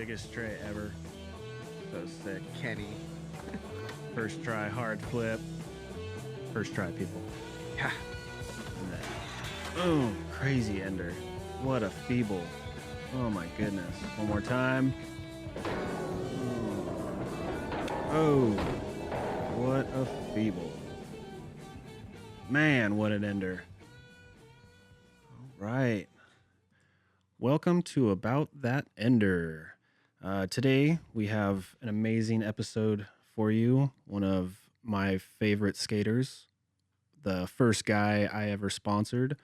biggest tray ever. So sick. Kenny. First try, hard flip. First try, people. Yeah. And then, boom, crazy ender. What a feeble. Oh my goodness. One more time. Oh, what a feeble. Man, what an ender. All right. Welcome to About That Ender. Today we have an amazing episode for you. One of my favorite skaters. The first guy I ever sponsored.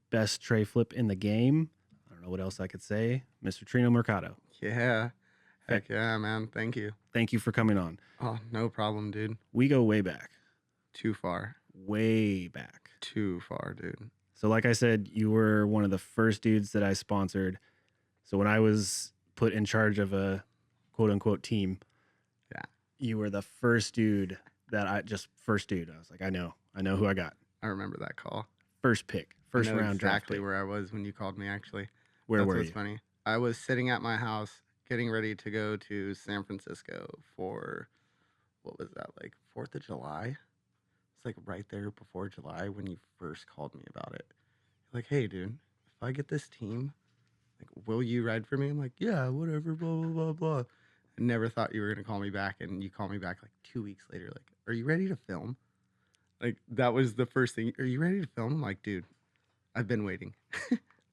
Best tray flip in the game. I don't know what else I could say. Mr. Trino Mercado. Yeah. Heck yeah, man. Thank you. Thank you for coming on. Oh, no problem, dude. We go way back. Too far. Way back. Too far, dude. So like I said, you were one of the first dudes that I sponsored. So when I was put in charge of a quote-unquote team, yeah, you were the first dude that I was like, I know who I got. I remember that call. First pick, first I know round draft exactly pick. where I was when you called me, actually. Where were you? That's funny. I was sitting at my house getting ready to go to San Francisco for, what was that, like 4th of July? It's like right there before July when you first called me about it. You're like, hey, dude, if I get this team, like, will you ride for me? I'm like, yeah, whatever, blah, blah, blah, blah. I never thought you were going to call me back, and you call me back like 2 weeks later, like, are you ready to film? Like, that was the first thing. Are you ready to film? I'm like, dude, I've been waiting.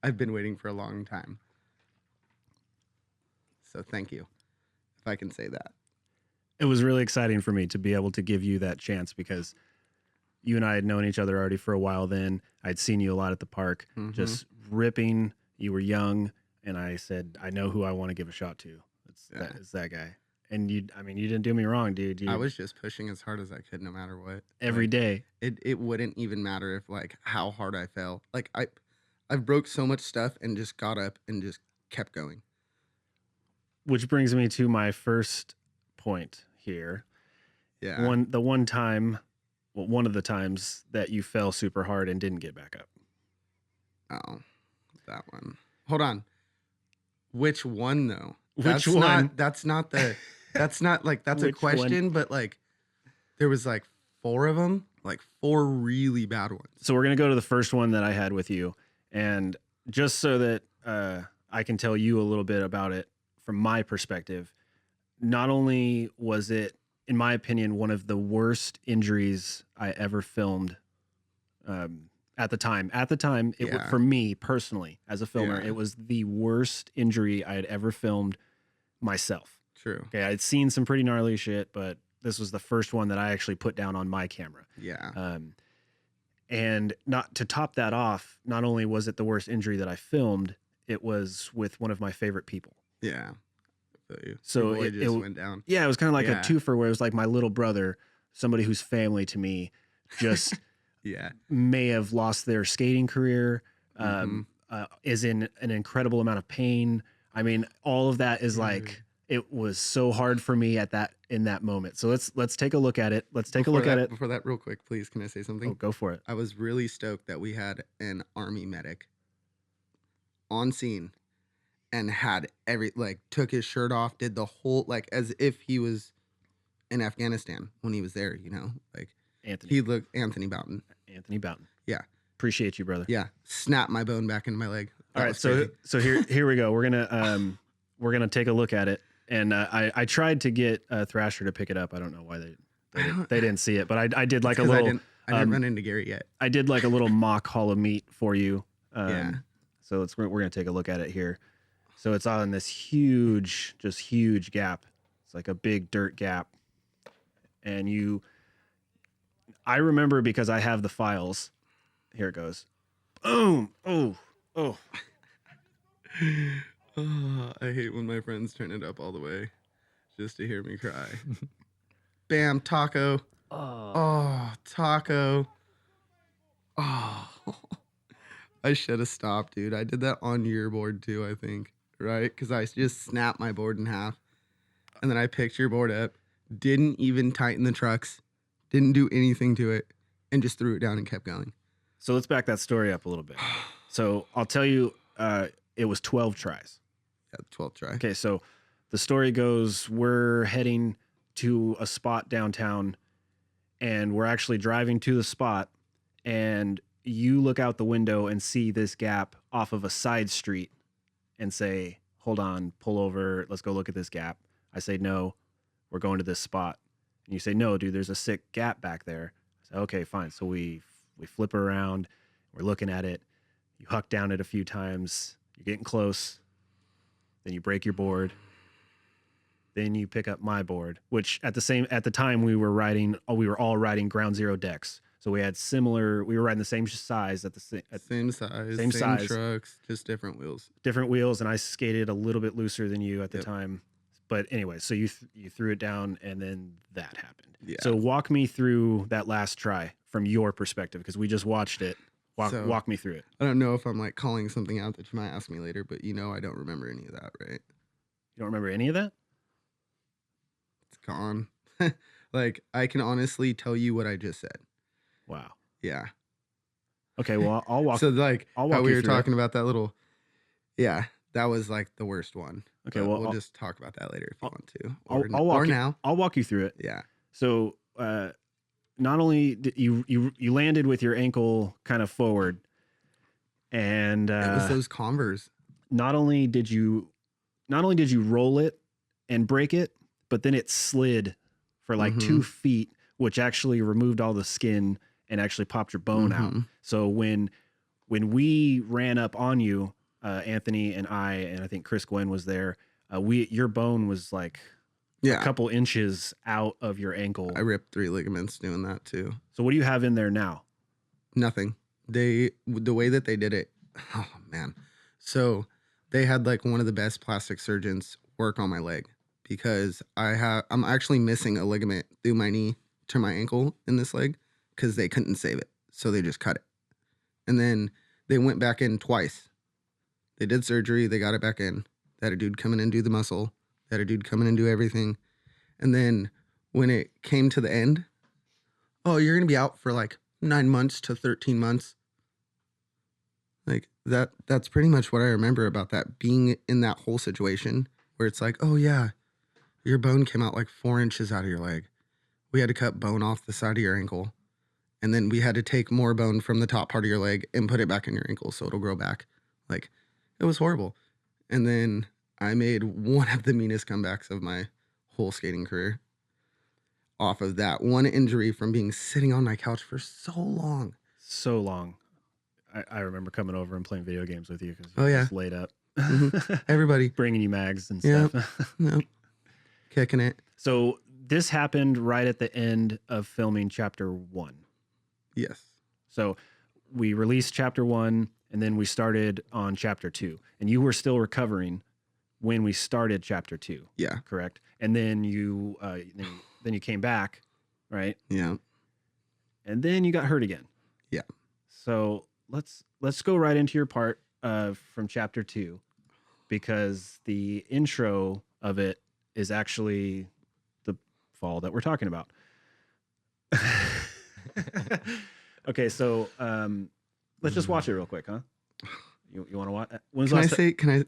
I've been waiting for a long time. So thank you, if I can say that. It was really exciting for me to be able to give you that chance because you and I had known each other already for a while then. I'd seen you a lot at the park, just ripping. You were young, and I said, I know who I want to give a shot to. It's that guy. And you didn't do me wrong, dude. I was just pushing as hard as I could, no matter what. Every day. It wouldn't even matter if, like, how hard I fell. Like, I've broke so much stuff and just got up and just kept going. Which brings me to my first point here. Yeah. One of the times that you fell super hard and didn't get back up. Oh, that one. Hold on. Which one, though? Which one? That's not a question, one? but, like, there was, like, 4 of them, like 4 really bad ones. So we're going to go to the first one that I had with you. And just so that I can tell you a little bit about it from my perspective, not only was it, in my opinion, one of the worst injuries I ever filmed at the time. At the time, for me personally, as a filmer, it was the worst injury I had ever filmed myself. True. Okay, I'd seen some pretty gnarly shit, but this was the first one that I actually put down on my camera. Yeah. And not to top that off, not only was it the worst injury that I filmed, it was with one of my favorite people. Yeah. So it just went down. Yeah, it was kind of like a twofer where it was like my little brother, somebody who's family to me, just may have lost their skating career, is in an incredible amount of pain. I mean, all of that is like, it was so hard for me in that moment. So let's take a look at it. Before that, real quick, please, can I say something? Oh, go for it. I was really stoked that we had an Army medic on scene and took his shirt off, did the whole, like, as if he was in Afghanistan when he was there, you know, like Anthony Boughton. Anthony Boughton. Yeah. Appreciate you, brother. Yeah. Snap my bone back into my leg. All right. So here we go. We're going to take a look at it. And I tried to get Thrasher to pick it up. I don't know why they didn't see it, but I did like a little. I didn't run into Gary yet. I did like a little mock Hall of Meat for you. Yeah. So we're going to take a look at it here. So it's on this huge gap. It's like a big dirt gap. And I remember because I have the files. Here it goes. Boom. Oh. Oh, I hate when my friends turn it up all the way just to hear me cry. Bam, taco. Oh, taco. Oh, I should have stopped, dude. I did that on your board too, I think, right? Because I just snapped my board in half, and then I picked your board up, didn't even tighten the trucks, didn't do anything to it, and just threw it down and kept going. So let's back that story up a little bit. So I'll tell you, it was 12 tries. Yeah, the 12th try. Okay, so the story goes we're heading to a spot downtown, and we're actually driving to the spot, and you look out the window and see this gap off of a side street and say, hold on, pull over, let's go look at this gap. I say, no, we're going to this spot. And you say, no, dude, there's a sick gap back there. I say, okay, fine. So we flip around, we're looking at it. You huck down it a few times, you're getting close. Then you break your board. Then you pick up my board, which at the time we were all riding Ground Zero decks. So we were riding the same size same size, trucks, just different wheels. And I skated a little bit looser than you at the time. But anyway, so you threw it down, and then that happened. Yeah. So walk me through that last try from your perspective, because we just watched it. Walk me through it. I don't know if I'm like calling something out that you might ask me later, but I don't remember any of that, right? You don't remember any of that? It's gone. Like, I can honestly tell you what I just said. Wow. Yeah. Okay, well, I'll walk. So, like, I'll walk how we were talking it. about that little, that was like the worst one. Okay, but well, we'll just talk about that later if you want to. I'll walk you through it. Yeah. So, not only did you landed with your ankle kind of forward, and it was those Converse. Not only did you roll it and break it, but then it slid for like 2 feet, which actually removed all the skin and actually popped your bone out. So when we ran up on you, Anthony and I think Chris Gwen was there, your bone was like a couple inches out of your ankle. I ripped 3 ligaments doing that too. So what do you have in there now? Nothing. The way that they did it, oh man. So they had like one of the best plastic surgeons work on my leg, because I'm actually missing a ligament through my knee to my ankle in this leg, because they couldn't save it. So they just cut it. And then they went back in twice. They did surgery. They got it back in. They had a dude come in and do the muscle. They had a dude come in and do everything. And then when it came to the end, oh, you're going to be out for like 9 months to 13 months. Like that's pretty much what I remember about that, being in that whole situation where it's like, oh yeah, your bone came out like 4 inches out of your leg. We had to cut bone off the side of your ankle. And then we had to take more bone from the top part of your leg and put it back in your ankle so it'll grow back. Like, it was horrible. And then I made one of the meanest comebacks of my whole skating career off of that one injury from being sitting on my couch for so long. So long. I remember coming over and playing video games with you because you just laid up. Everybody. Bringing you mags and stuff. Yep. Kicking it. So this happened right at the end of filming chapter 1. Yes. So we released chapter 1, and then we started on chapter 2. And you were still recovering when we started chapter 2. Yeah. Correct. And then you came back, right? Yeah. And then you got hurt again. Yeah. So let's go right into your part from chapter 2, because the intro of it is actually the fall that we're talking about. Okay, so let's just watch it real quick, huh? You want to watch?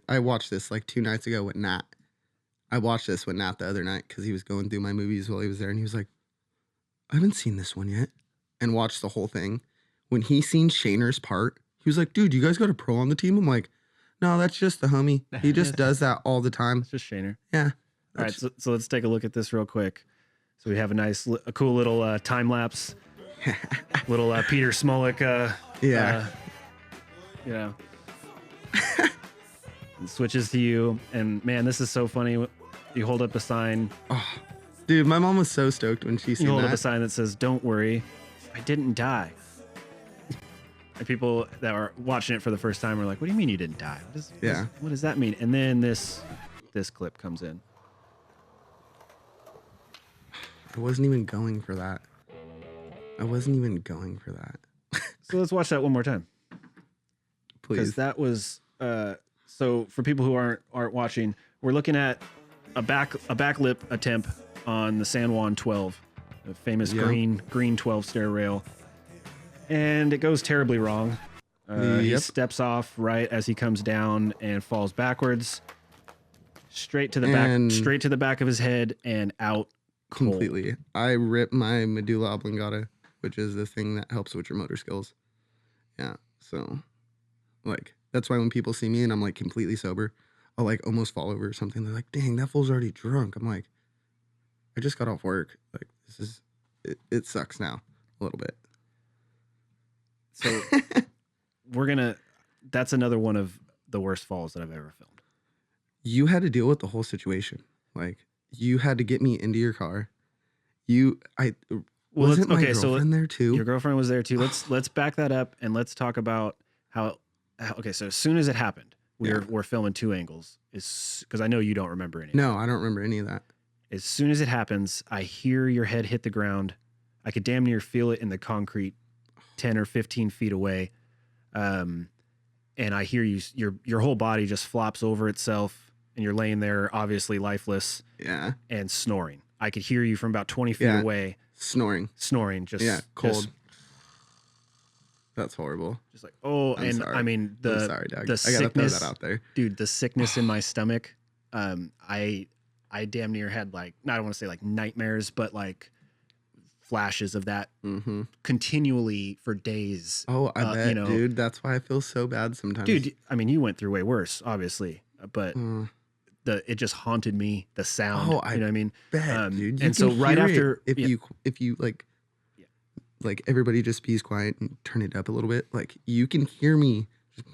I watched this like 2 nights ago with Nat. I watched this with Nat the other night because he was going through my movies while he was there, and he was like, I haven't seen this one yet, and watched the whole thing. When he seen Shaner's part, he was like, dude, you guys got a pro on the team? I'm like, no, that's just the homie. He just does that all the time. It's just Shaner. Yeah. All right, so let's take a look at this real quick. So we have a cool little time lapse, little Peter Smolik. It switches to you, and man, this is so funny. You hold up a sign. Oh, dude, my mom was so stoked when she seen that. You hold up a sign that says, "Don't worry, I didn't die." And people that are watching it for the first time are like, "What do you mean you didn't die? What does that mean?" And then this clip comes in. I wasn't even going for that. So let's watch that one more time. Please. Because that was so for people who aren't watching, we're looking at a backlip attempt on the San Juan 12, the famous green 12 stair rail. And it goes terribly wrong. He steps off right as he comes down and falls backwards. Straight to the back of his head and out cold. Completely. I ripped my medulla oblongata, which is the thing that helps with your motor skills. Yeah. So, like, that's why when people see me and I'm like completely sober, I'll like almost fall over or something. They're like, dang, that fool's already drunk. I'm like, I just got off work. Like, this is, it sucks now a little bit. So that's another one of the worst falls that I've ever filmed. You had to deal with the whole situation. Like, you had to get me into your car. Wasn't my girlfriend there too? Your girlfriend was there too. Let's back that up and let's talk about how okay, so as soon as it happened, we're filming two angles. Because I know you don't remember any. No, I don't remember any of that. As soon as it happens, I hear your head hit the ground. I could damn near feel it in the concrete 10 or 15 feet away. And I hear your whole body just flops over itself and you're laying there obviously lifeless. Yeah. And snoring. I could hear you from about 20 feet away. Snoring. Just cold. That's horrible. Just like, oh, I'm and sorry. I mean I'm sorry, Doug. the I gotta throw that out there. Dude, the sickness in my stomach. I damn near had like, I don't want to say like nightmares, but like flashes of that continually for days. Oh, I bet, dude. That's why I feel so bad sometimes. Dude, I mean, you went through way worse, obviously, but it just haunted me. The sound, you know what I mean? Bet, dude. And so right after, if you like everybody just be quiet and turn it up a little bit. Like you can hear me just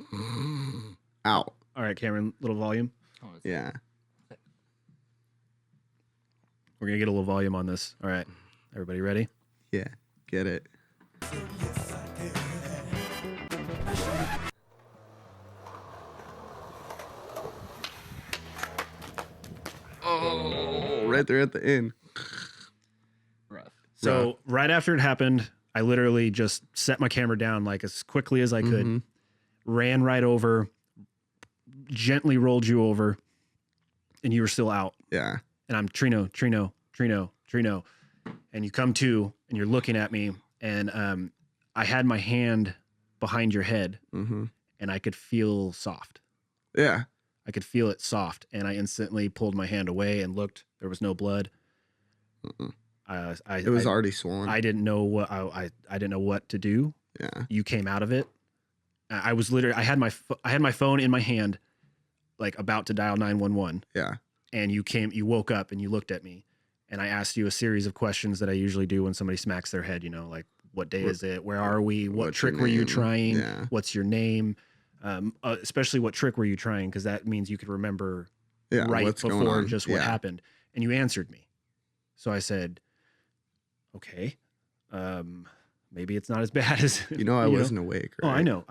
out. All right, Cameron, little volume. Yeah. We're going to get a little volume on this. All right. Everybody ready? Yeah. Get it. Oh, right there at the end. Rough. So right after it happened, I literally just set my camera down like as quickly as I could, ran right over, gently rolled you over, and you were still out. Yeah. And I'm Trino. And you come to and you're looking at me and I had my hand behind your head and I could feel soft. Yeah. I could feel it soft and I instantly pulled my hand away and looked. There was no blood. It was already swollen. I didn't know what I didn't know what to do. Yeah. You came out of it. I was literally I had my phone in my hand, like about to dial 911. Yeah. And you woke up and you looked at me and I asked you a series of questions that I usually do when somebody smacks their head, like what day is it? Where are we? What trick were you trying? Yeah. What's your name? Especially what trick were you trying? Because that means you could remember right before just what happened. And you answered me. So I said, okay, maybe it's not as bad as I wasn't awake. Right? Oh, I know.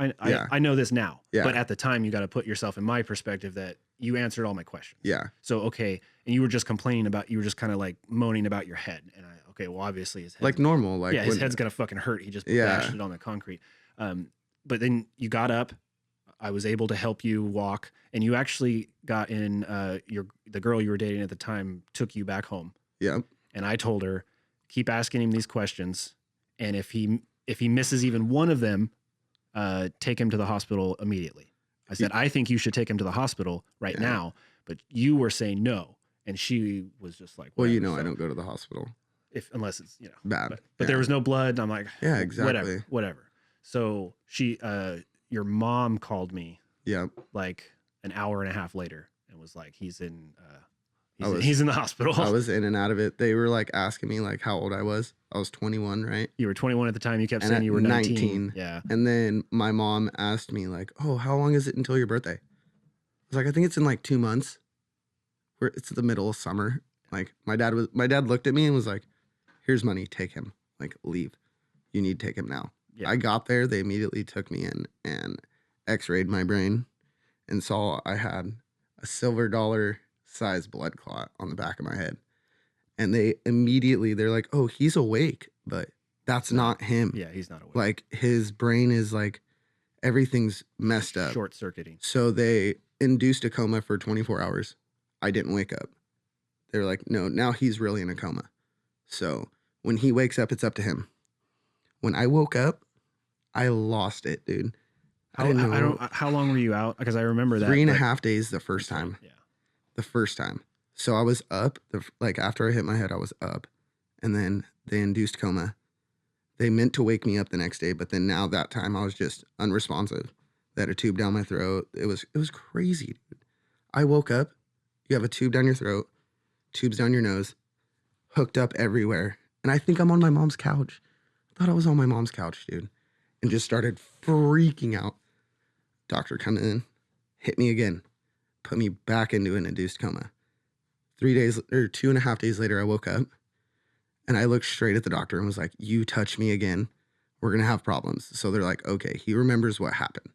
I know this now. Yeah. But at the time, you got to put yourself in my perspective that you answered all my questions. Yeah. So okay, and you were just complaining about, you were just kind of like moaning about your head, and well, obviously his head, like normal, like his head's gonna fucking hurt. He just bashed it on the concrete. But then you got up. I was able to help you walk, and you actually got in. The girl you were dating at the time took you back home. Yeah. And I told her, keep asking him these questions, and if he misses even one of them, take him to the hospital immediately. I said, I think you should take him to the hospital right now, but you were saying no, and she was just like, well, I don't go to the hospital unless it's bad. But there was no blood. And I'm like, yeah, exactly, whatever. So she, your mom called me, like an hour and a half later, and was like, he's in the hospital. I was in and out of it. They were like asking me like how old I was. I was 21, right? You were 21 at the time. You kept saying you were 19. Yeah. And then my mom asked me like, oh, how long is it until your birthday? I was like, I think it's in like 2 months. It's the middle of summer. Like my dad looked at me and was like, here's money. Take him. Like leave. You need to take him now. Yeah. I got there. They immediately took me in and x-rayed my brain and saw I had a silver dollar size blood clot on the back of my head. And they're like, oh, he's awake, but that's not him. Yeah, he's not awake. Like his brain is like, everything's messed up. Short circuiting. So they induced a coma for 24 hours. I didn't wake up. They were like, no, now he's really in a coma. So when he wakes up, it's up to him. When I woke up, I lost it, dude. How long were you out? Because I remember that. 3.5 days the first time. Yeah. the first time. So I was up, like after I hit my head, I was up, and then they induced coma. They meant to wake me up the next day, but then now that time I was just unresponsive. They had a tube down my throat. It was crazy, dude. I woke up, you have a tube down your throat, tubes down your nose, hooked up everywhere. And I think I'm on my mom's couch. I thought I was on my mom's couch, dude. And just started freaking out. Doctor come in, hit me again, put me back into an induced coma. 2.5 days later, I woke up and I looked straight at the doctor and was like, you touch me again, we're going to have problems. So they're like, okay, he remembers what happened.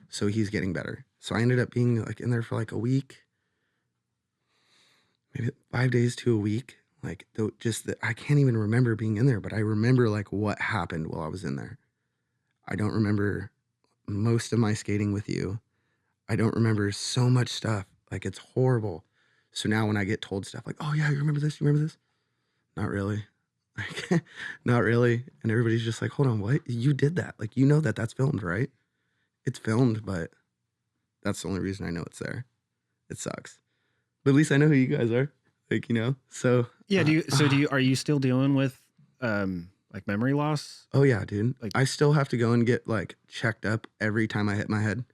So he's getting better. So I ended up being like in there for like a week, maybe 5 days to a week. Like I can't even remember being in there, but I remember like what happened while I was in there. I don't remember most of my skating with you. I don't remember so much stuff. Like it's horrible. So now when I get told stuff like, oh yeah, you remember this? You remember this? Not really. Like, not really. And everybody's just like, hold on, what? You did that. Like, you know that that's filmed, right? It's filmed, but that's the only reason I know it's there. It sucks. But at least I know who you guys are. Like, you know, so. Yeah. Are you still dealing with, like memory loss? Oh yeah, dude. Like, I still have to go and get like checked up every time I hit my head.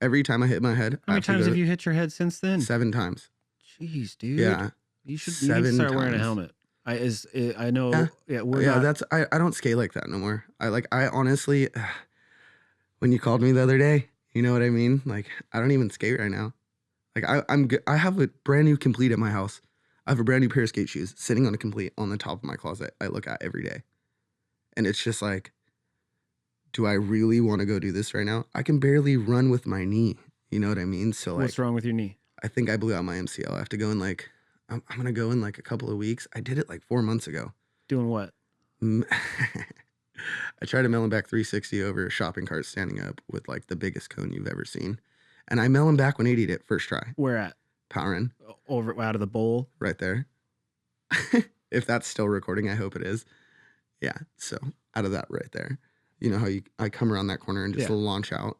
Every time I hit my head. How many times have you hit your head since then? 7 times. Jeez, dude. Yeah. You need to start wearing a helmet. I know. Yeah. Yeah. That's, I don't skate like that no more. I honestly, when you called me the other day, you know what I mean? Like, I don't even skate right now. Like I'm good. I have a brand new complete at my house. I have a brand new pair of skate shoes sitting on a complete on the top of my closet. I look at every day. And it's just like, do I really want to go do this right now? I can barely run with my knee. You know what I mean? So like, what's wrong with your kney? I think I blew out my MCL. I have to go in like, I'm going to go in like a couple of weeks. I did it like 4 months ago. Doing what? I tried to melon back 360 over a shopping cart standing up with like the biggest cone you've ever seen. And I melon back 180 it first try. Where at? Powering. Over out of the bowl? Right there. If that's still recording, I hope it is. Yeah. So out of that right there. You know how I come around that corner and just launch out.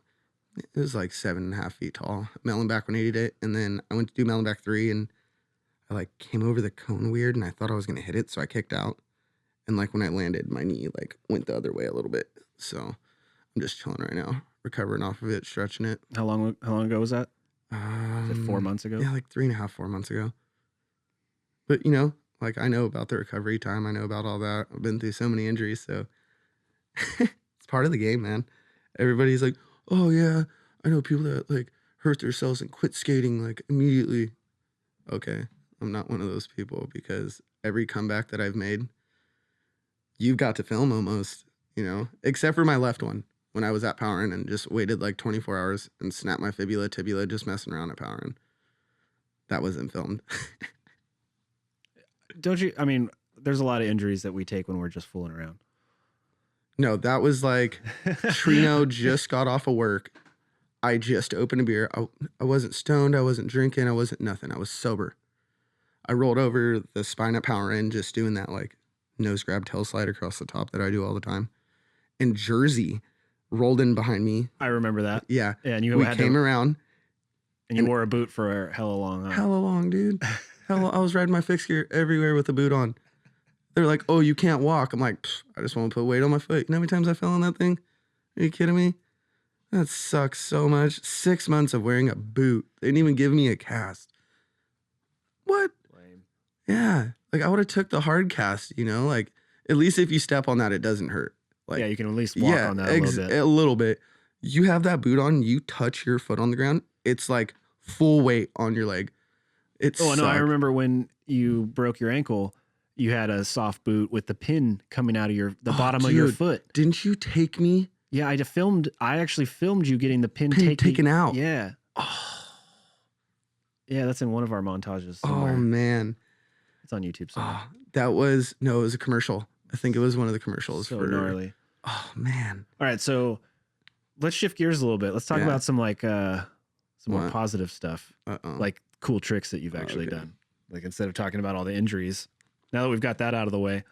It was like 7.5 feet tall. Melon back 180 it. And then I went to do melon back 3 and I like came over the cone weird and I thought I was going to hit it. So I kicked out. And like when I landed, my knee like went the other way a little bit. So I'm just chilling right now, recovering off of it, stretching it. How long ago was that? Was it 4 months ago? Yeah, like 3.5, 4 months ago. But you know, like I know about the recovery time. I know about all that. I've been through so many injuries. So it's part of the game, man. Everybody's like, oh yeah, I know people that like hurt themselves and quit skating like immediately. Okay, I'm not one of those people because every comeback that I've made, you've got to film almost, you know, except for my left one when I was at Powering and just waited like 24 hours and snapped my fibula, tibia, just messing around at Powering. That wasn't filmed. Don't you? I mean, there's a lot of injuries that we take when we're just fooling around. No, that was like Trino just got off of work. I just opened a beer. I wasn't stoned. I wasn't drinking. I wasn't nothing. I was sober. I rolled over the spine at Powering just doing that like nose grab tail slide across the top that I do all the time. And Jersey rolled in behind me. I remember that. Yeah. And we came around. And you wore a boot for hella long. Huh? Hella long, dude. I was riding my fixed gear everywhere with a boot on. They're like, oh, you can't walk. I'm like, I just want to put weight on my foot. You know how many times I fell on that thing? Are you kidding me? That sucks so much. 6 months of wearing a boot. They didn't even give me a cast. What? Lame. Yeah. Like I would have took the hard cast, you know, like at least if you step on that, it doesn't hurt. Like, yeah, you can at least walk on that a little bit. You have that boot on, you touch your foot on the ground. It's like full weight on your leg. No, I remember when you broke your ankle, you had a soft boot with the pin coming out of the bottom of your foot. Didn't you take me? Yeah, I actually filmed you getting the pin taken out. Yeah. Oh. Yeah, that's in one of our montages somewhere. Oh man. It's on YouTube somewhere. It was a commercial. I think it was one of the commercials. So gnarly. Oh man. All right, so let's shift gears a little bit. Let's talk about some like some more positive stuff. Like cool tricks that you've actually done. Like instead of talking about all the injuries. Now that we've got that out of the way.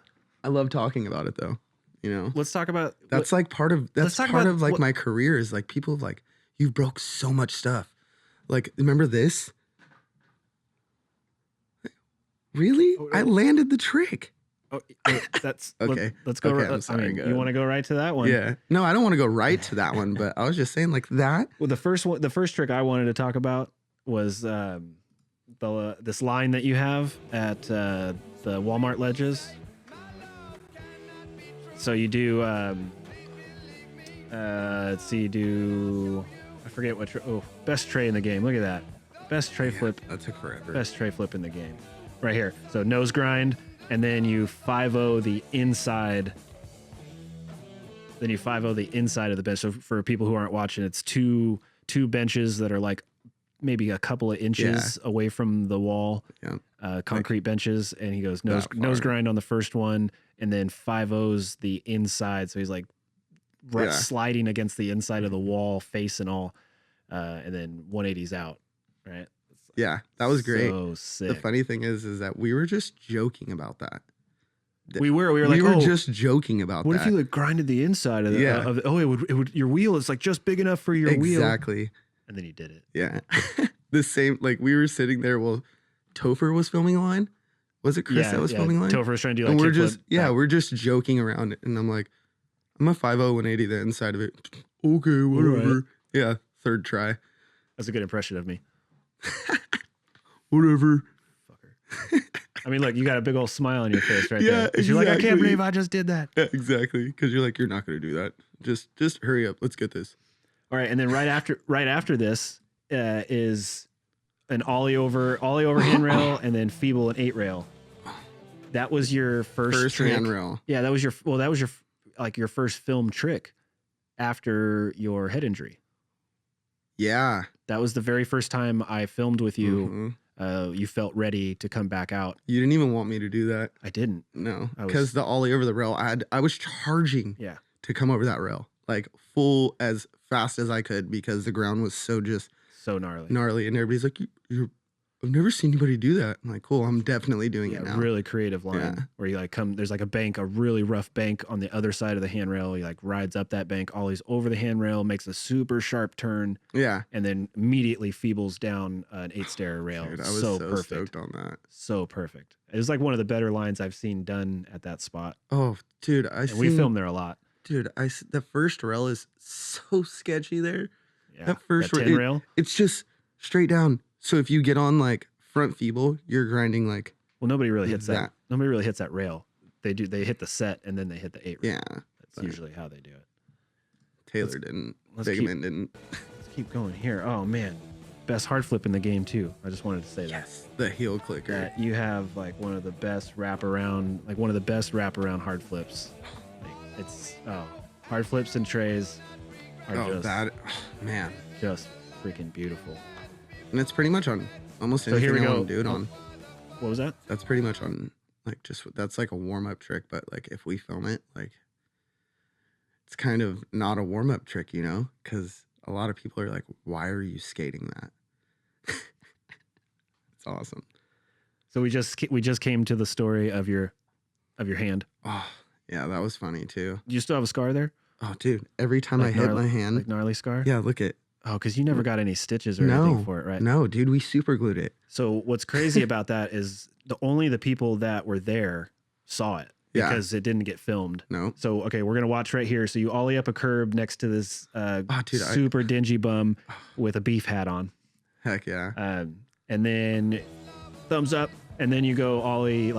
I love talking about it though. You know. Let's talk about like part of like my career is like people have like, you've broke so much stuff. Like remember this? Really? Oh, I landed the trick. Oh, that's Okay. Let's go. Okay, I'm sorry, go you ahead. want to go right to that one? Yeah. No, I don't want to go right to that one, but I was just saying like that. Well, the first trick I wanted to talk about was this line that you have at the Walmart ledges. So you do. Let's see. You do. I forget what. Best tray in the game. Look at that. Best tray flip. That took forever. Best tray flip in the game. Right here. So nose grind. And then you 5-0 the inside. Then you 5-0 the inside of the bench. So for people who aren't watching, it's two benches that are like maybe a couple of inches away from the wall. Yeah. Concrete benches. And he goes nose grind on the first one, and then 5-0s the inside. So he's like sliding against the inside of the wall, face and all. And then 180s out. Right. Yeah, that was great. So sick. The funny thing is that we were just joking about that. We were like, just joking about what that. if you like grinded the inside of the, it would your wheel is like just big enough for your wheel. Exactly. And then you did it. Yeah. The same, like we were sitting there while Topher was filming a line. Was it Chris that was filming a line? Topher was trying to do like and we're kickflip. we're just joking around, and I'm like, I'm a 5-0 180 the inside of it. Okay, whatever. Right. Yeah, third try. That's a good impression of me. Whatever. Fucker. I mean, look, you got a big old smile on your face right Yeah, there. 'Cause you're like, I can't exactly. believe I just did that. Yeah, exactly. Because you're like, you're not going to do that. Just hurry up. Let's get this. All right, and then right after this is an ollie over handrail, and then feeble and 8 rail. That was your first trick. handrail. Yeah, that was your your first film trick after your head injury. Yeah. That was the very first time I filmed with you. Mhm. You felt ready to come back out. You didn't even want me to do that. I didn't. No, I was- because the ollie over the rail, I was charging Yeah. to come over that rail, like full as fast as I could, because the ground was so just So gnarly. gnarly, and everybody's like, I've never seen anybody do that. I'm like, cool, I'm definitely doing it now. Really creative line Yeah. where you like there's like a bank, a really rough bank on the other side of the handrail. He like rides up that bank, ollies over the handrail, makes a super sharp turn, Yeah. and then immediately feebles down an 8-stair rail. Dude, I was so so perfect. stoked on that. So perfect. It was like one of the better lines I've seen done at that spot. Oh, dude, We filmed there a lot. Dude, the first rail is so sketchy there. Yeah. That first 10 rail. It's just straight down. So if you get on like front feeble, you're grinding like, Well, nobody really hits that. that. Nobody really hits that rail. They hit the set and then they hit the 8 rail. yeah. That's but- usually how they do it. Taylor didn't. let's Bigman didn't. Let's keep going here. Oh man, best hard flip in the game too. I just wanted to say Yes. The heel clicker. that you have like one of the best wraparound hard flips. Like, it's hard flips and trays are man. just freaking beautiful. And it's pretty much on almost So anything here we I go. want to do it on. What was that? That's pretty much on like that's like a warm up trick, but like if we film it, like it's kind of not a warm up trick, you know, because a lot of people are like, "Why are you skating that?" It's awesome. So we just came to the story of your hand. Oh yeah, that was funny too. Do you still have a scar there? Oh dude, every time Like I hit gnarly- my hand, Like gnarly scar? yeah, look at Oh, because you never got any stitches or anything no, for it, right? no, dude, we super glued it. So what's crazy about that is only the people that were there saw it Yeah. because it didn't get filmed. No, So, okay, we're going to watch right here. So you ollie up a curb next to this dude, super dingy bum with a beef hat on. heck yeah, And then thumbs up. And then you go ollie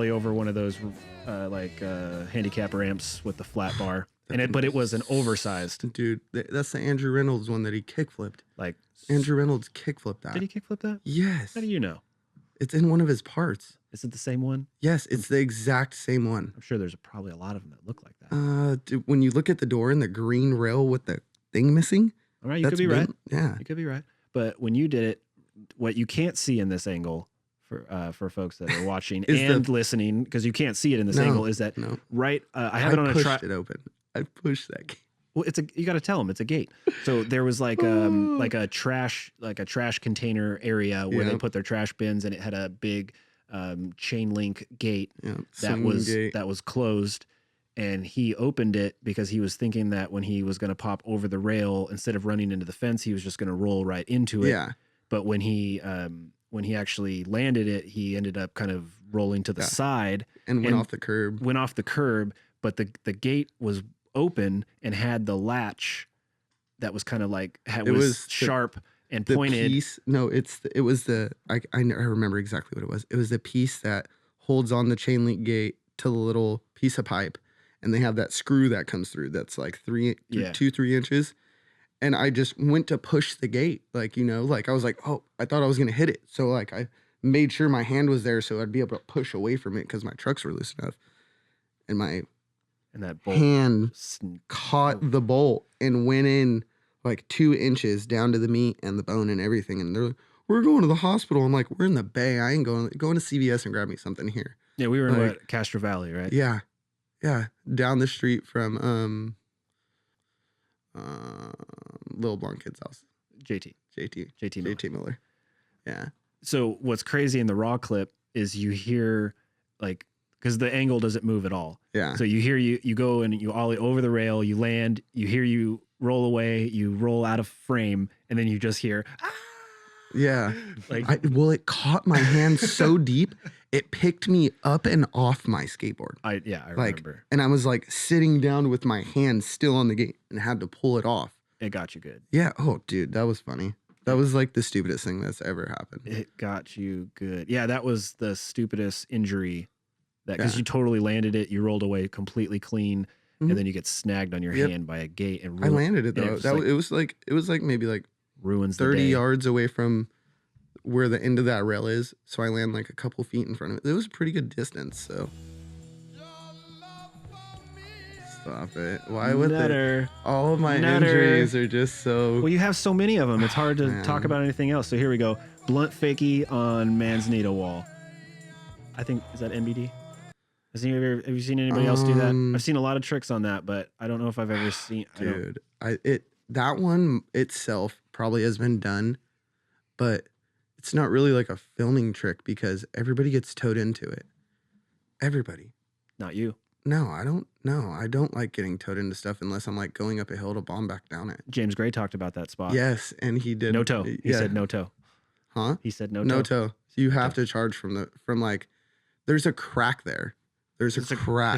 over one of those handicap ramps with the flat bar. But it was an oversized. dude. That's the Andrew Reynolds one that he kickflipped. Like, Andrew Reynolds kickflipped that. did he kickflip that? Yes, How do you know? it's in one of his parts. Is it the same one? Yes, it's the exact same one. I'm sure there's probably a lot of them that look like that. Dude, when you look at the door and the green rail with the thing missing, All right, you could be right. Yeah, You could be right. But when you did it, what you can't see in this angle for folks that are watching Is and listening, because you can't see it in this No, angle, is that no. right? I have it on a pushed it open. I pushed that gate. Well, you got to tell them it's a gate. So there was like a trash container area where they Yeah. put their trash bins, and it had a big chain link gate Yeah, that swinging gate. was closed. And he opened it because he was thinking that when he was going to pop over the rail, instead of running into the fence, he was just going to roll right into it. Yeah, But when he when he actually landed it, he ended up kind of rolling to the side and went off the curb. But the gate was open and had the latch that was kind of like was sharp and pointed. I remember exactly what it was. It was the piece that holds on the chain link gate to the little piece of pipe, and they have that screw that comes through that's like 3 inches. And I just went to push the gate, like, you know, like I was like, oh, I thought I was gonna hit it, so like I made sure my hand was there so I'd be able to push away from it because my trucks were loose enough, and that bolt hand caught the bolt and went in like 2 inches down to the meat and the bone and everything. And they're like, we're going to the hospital. I'm like, we're in the Bay. I ain't going to CVS and grab me something here. Yeah, we were in Castro Valley, right? Yeah. Yeah. Down the street from Little Blonde Kid's house. JT Miller. Yeah. So what's crazy in the raw clip is you hear like, because the angle doesn't move at all. Yeah. So you hear you go and you ollie over the rail, you land, you hear you roll away, you roll out of frame, and then you just hear, ah! Yeah. Like, it caught my hand so deep, it picked me up and off my skateboard. I remember. And I was like sitting down with my hand still on the gate and had to pull it off. It got you good. Yeah. Oh, dude, that was funny. That was like the stupidest thing that's ever happened. It got you good. Yeah, that was the stupidest injury. Because you totally landed it, you rolled away completely clean, and then you get snagged on your hand by a gate. And I landed it though. It was like maybe like ruins 30 yards away from where the end of that rail is. So I land like a couple feet in front of it. It was a pretty good distance. So stop it. Why would all of my injuries are just so. Well, you have so many of them. It's hard to talk about anything else. So here we go. Blunt fakie on Manzanita wall. I think, is that NBD? Have you seen anybody else do that? I've seen a lot of tricks on that, but I don't know if I've ever seen. Dude, that one itself probably has been done, but it's not really like a filming trick because everybody gets towed into it. Everybody. Not you. No, I don't. No, I don't like getting towed into stuff unless I'm like going up a hill to bomb back down it. James Gray talked about that spot. Yes, and he did. No tow. He said no tow. Huh? He said no tow. No tow. So you have to charge from like. There's a crack there. There's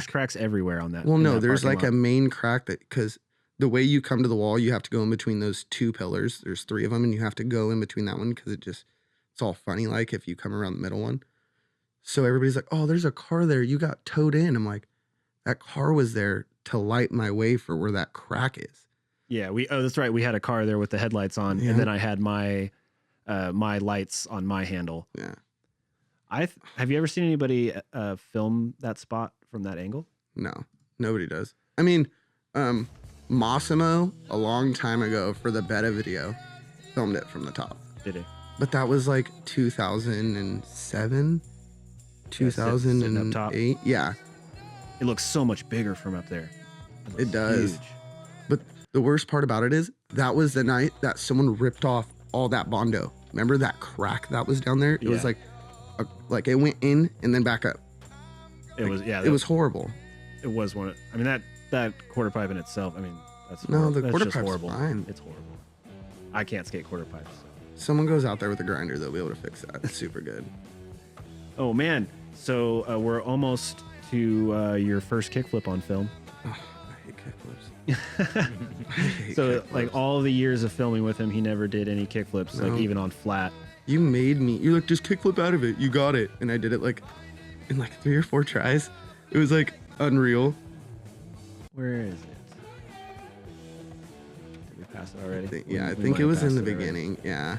cracks everywhere on that. Well, no, there's like a main crack because the way you come to the wall, you have to go in between those 2 pillars. There's 3 of them, and you have to go in between that one because it's all funny like if you come around the middle one. So everybody's like, oh, there's a car there. You got towed in. I'm like, that car was there to light my way for where that crack is. Yeah, that's right. We had a car there with the headlights on, and then I had my lights on my handle. Yeah. Have you ever seen anybody film that spot from that angle? No, nobody does. I mean, Massimo a long time ago for the beta video filmed it from the top. Did he? But that was like 2007, 2008. Yeah. It looks so much bigger from up there. It does. Huge. But the worst part about it is that was the night that someone ripped off all that Bondo. Remember that crack that was down there? It was like it went in and then back up. It was horrible. It was one. I mean that quarter pipe in itself. I mean that's the quarter pipe's horrible. Fine. It's horrible. I can't skate quarter pipes. Someone goes out there with a grinder, they'll be able to fix that. It's super good. Oh man! So we're almost to your first kickflip on film. Oh, I hate kickflips. So like all the years of filming with him, he never did any kickflips, like even on flat. You made me. You're like, just kickflip out of it. You got it. And I did it like in like 3 or 4 tries. It was like unreal. Where is it? Did we pass it already? I think it was in the beginning. Already. Yeah.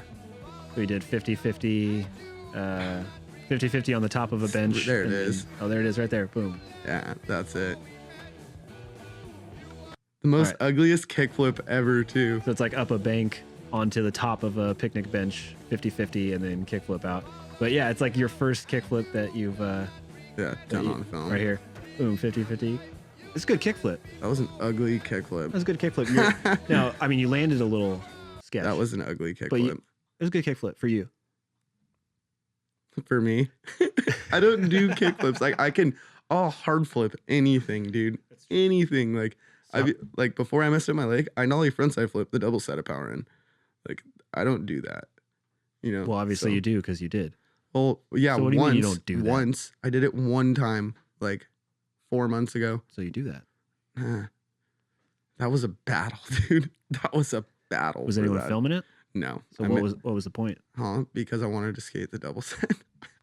We did 50-50, 50-50 on the top of a bench. There it is. There it is right there. Boom. Yeah, that's it. The most ugliest kickflip ever, too. So it's like up a bank onto the top of a picnic bench, 50-50, and then kickflip out. But yeah, it's like your first kickflip that you've done on film. Right here. Boom, 50-50. It's a good kickflip. That was an ugly kickflip. That was a good kickflip. Now, I mean, you landed a little sketch. That was an ugly kickflip. But it was a good kickflip for you. For me? I don't do kickflips. Like I'll hard flip anything, dude. Anything. Like before I messed up my leg, I nollie frontside flip the double set of power in. Like I don't do that. Well, obviously so- you do because you did. Well, yeah, So what do you once. mean you don't do that? Once. I did it one time, like 4 months ago. So you do that. That was a battle, dude. That was a battle. Was for anyone that. filming it? No. So what was the point? Huh? Because I wanted to skate the double set.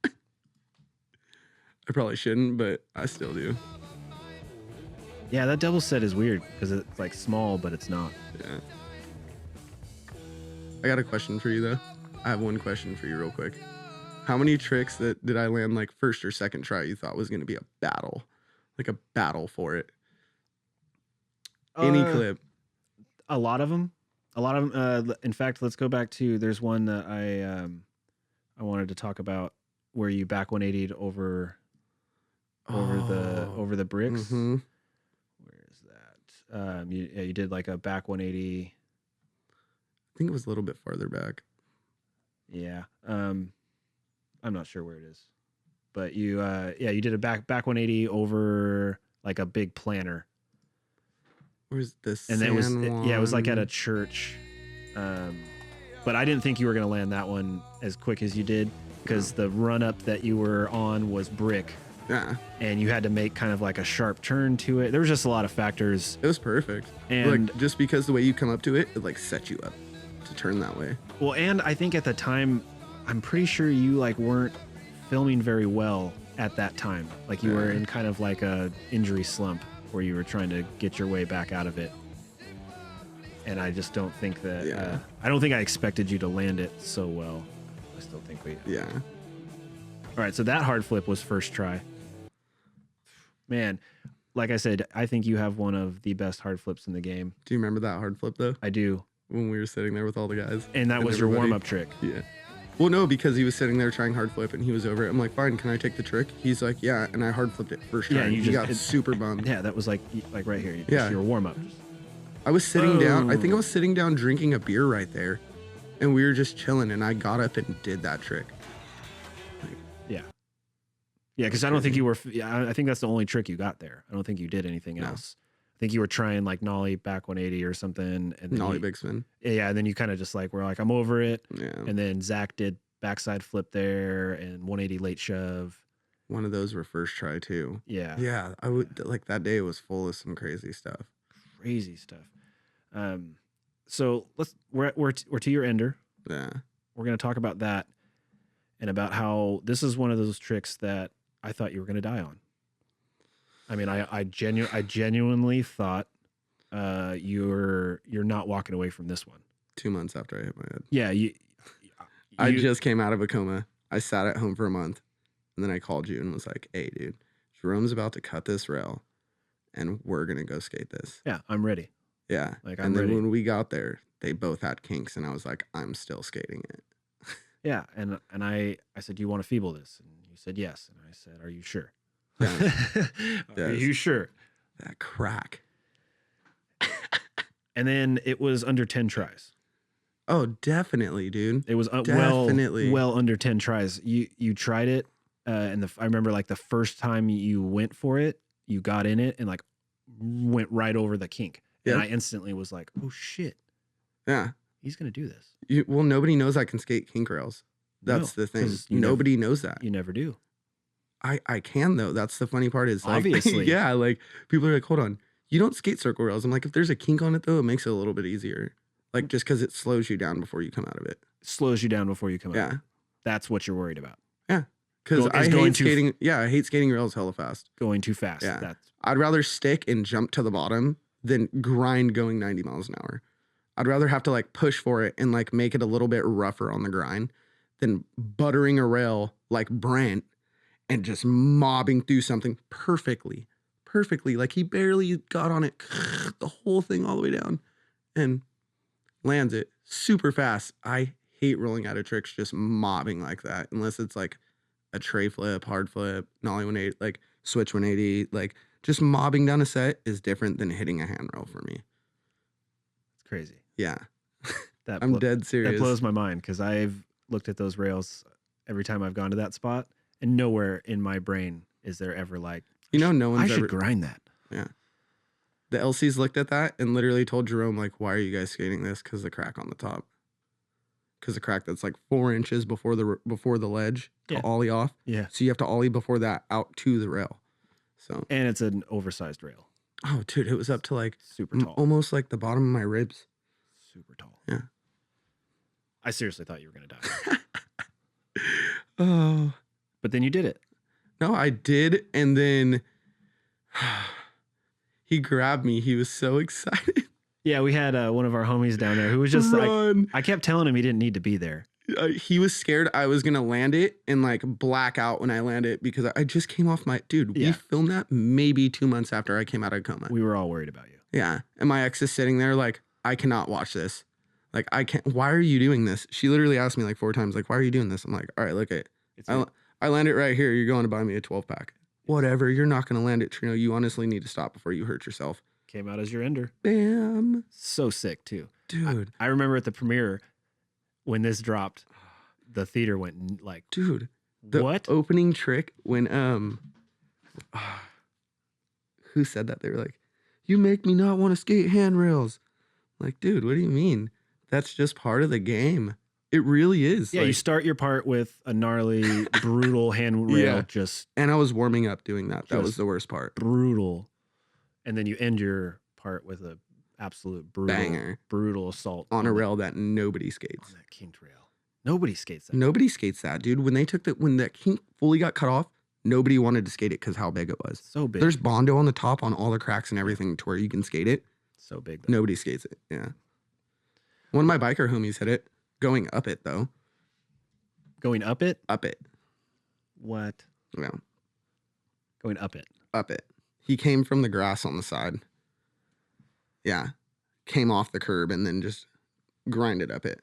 I probably shouldn't, but I still do. Yeah, that double set is weird because it's like small, but it's not. Yeah. I got a question for you though. I have one question for you real quick. How many tricks did I land like first or second try you thought was going to be a battle? Like a battle for it? Any clip? A lot of them. In fact, let's go back to, there's one that I wanted to talk about where you back 180'd over the bricks. Mm-hmm. Where is that? You did like a back 180. I think it was a little bit farther back. Yeah. I'm not sure where it is, but you did a back 180 over like a big planter. Where's this? And it was like at a church. But I didn't think you were going to land that one as quick as you did because the run up that you were on was brick. Yeah. And you had to make kind of like a sharp turn to it. There was just a lot of factors. It was perfect. And like just because the way you come up to it, it like sets you up to turn that way. Well, and I think at the time, I'm pretty sure you like weren't filming very well at that time. Like you were in kind of like a injury slump where you were trying to get your way back out of it. And I just don't think that, I don't think I expected you to land it so well. I still think Yeah. All right. So that hard flip was first try. Man, like I said, I think you have one of the best hard flips in the game. Do you remember that hard flip though? I do. When we were sitting there with all the guys. And that was your warm-up trick. Yeah. Well, no, because he was sitting there trying hard flip and he was over it. I'm like, fine, can I take the trick? He's like, yeah, and I hard flipped it first try. Yeah, He got super bummed. Yeah, that was like right here. Yeah. Your warm-up. I was sitting down. I think I was sitting down drinking a beer right there. And we were just chilling and I got up and did that trick. Yeah. Yeah, because I don't think you were, I think that's the only trick you got there. I don't think you did anything else. I think you were trying like nollie back 180 or something. And Nollie big spin. Yeah, and then you kind of just like, were like, I'm over it. Yeah. And then Zach did backside flip there and 180 late shove. One of those were first try too. Yeah. Yeah. I would like that day was full of some crazy stuff. Crazy stuff. So we're to your ender. Yeah. We're going to talk about that and about how this is one of those tricks that I thought you were going to die on. I mean, I genuinely thought you're not walking away from this one. 2 months after I hit my head. Yeah, I just came out of a coma. I sat at home for a month, and then I called you and was like, "Hey, dude, Jerome's about to cut this rail, and we're gonna go skate this." Yeah, I'm ready. Yeah, and then when we got there, they both had kinks, and I was like, "I'm still skating it." Yeah, and I said, "Do you want to feeble this?" And you said yes, and I said, "Are you sure?" Are you sure? That crack. And then it was under 10 tries. Oh, definitely, dude. It was definitely well under 10 tries. You tried it, and I remember like the first time you went for it, you got in it and like went right over the kink. Yeah. And I instantly was like, "Oh shit, yeah, he's gonna do this." Well, nobody knows I can skate kink rails. That's the thing. Nobody knows that. You never do. I can though. That's the funny part is like, obviously. Yeah, like people are like, hold on, you don't skate circle rails. I'm like, if there's a kink on it though, it makes it a little bit easier. Like just because it slows you down before you come out of it. Slows you down before you come out. Yeah. That's what you're worried about. Yeah. Because I hate skating. I hate skating rails hella fast. Going too fast. Yeah. I'd rather stick and jump to the bottom than grind going 90 miles an hour. I'd rather have to like push for it and like make it a little bit rougher on the grind than buttering a rail like Brent and just mobbing through something perfectly. Like he barely got on it, the whole thing all the way down and lands it super fast. I hate rolling out of tricks just mobbing like that, unless it's like a tray flip, hard flip, nollie 180, like switch 180. Like just mobbing down a set is different than hitting a handrail for me. It's crazy. Yeah. I'm dead serious. That blows my mind because I've looked at those rails every time I've gone to that spot, and nowhere in my brain is there ever like, no one's I should grind that. Yeah. The LCs looked at that and literally told Jerome, like, why are you guys skating this? Because the crack on the top. because the crack that's like 4 inches before the ledge to ollie off. Yeah. So you have to ollie before that out to the rail. So And it's an oversized rail. oh, dude, it was up to like Super tall. almost like the bottom of my ribs. Super tall. Yeah. I seriously thought you were going to die. Oh. But then you did it. No, I did. And then he grabbed me. He was so excited. Yeah, we had one of our homies down there who was just Run. like, I kept telling him he didn't need to be there. He was scared I was going to land it and like black out when I land it because I just came off my, dude, we filmed that maybe 2 months after I came out of coma. We were all worried about you. Yeah. And my ex is sitting there like, I cannot watch this. Like, I can't, why are you doing this? She literally asked me like 4 times, like, why are you doing this? I'm like, all right, look at it. I land it right here. You're going to buy me a 12 pack. Whatever. You're not going to land it, Trino. You honestly need to stop before you hurt yourself. Came out as your ender. Bam. So sick too. Dude. I remember at the premiere when this dropped, the theater went like, dude, the what? Opening trick when, who said that? They were like, you make me not want to skate handrails. Like, dude, what do you mean? That's just part of the game. It really is. Yeah, like, you start your part with a gnarly, brutal handrail, just and I was warming up doing that. That was the worst part. Brutal. And then you end your part with a absolute brutal, banger, brutal assault on a rail that nobody skates. On that kink rail. Nobody skates that. Nobody skates that, dude. When that kink fully got cut off, nobody wanted to skate it because how big it was. So big. There's Bondo on the top on all the cracks and everything to where you can skate it. So big. Though. Nobody skates it. Yeah. One of my biker homies hit it. Going up it, though. Going up it? Up it. What? Yeah. Going up it. Up it. He came from the grass on the side. Yeah. Came off the curb and then just grinded up it.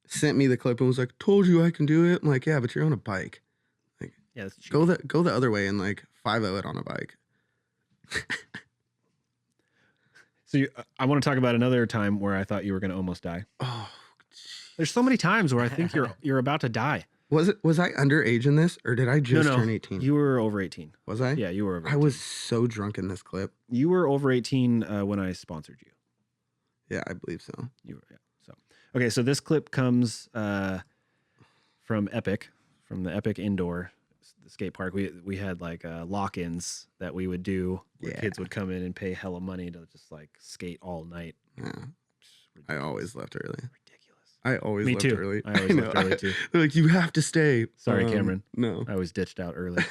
Sent me the clip and was like, told you I can do it. I'm like, yeah, but you're on a bike. Like, yeah, that's cheap. Go the other way and like 5-0 it on a bike. So I want to talk about another time where I thought you were going to almost die. Oh, there's so many times where I think you're about to die. Was I underage in this or did I just turn 18? You were over 18. Was I? Yeah, you were over 18. I was so drunk in this clip. You were over 18 when I sponsored you. Yeah, I believe so. You were, yeah. So, okay, so this clip comes from Epic, from the Epic Indoor, the skate park. We had like lock-ins that we would do where kids would come in and pay hella money to just like skate all night. Yeah. I always left early. Ridiculous. I always Me left too. early. I always left early too. They're like, you have to stay. Sorry, Cameron. No. I was ditched out early.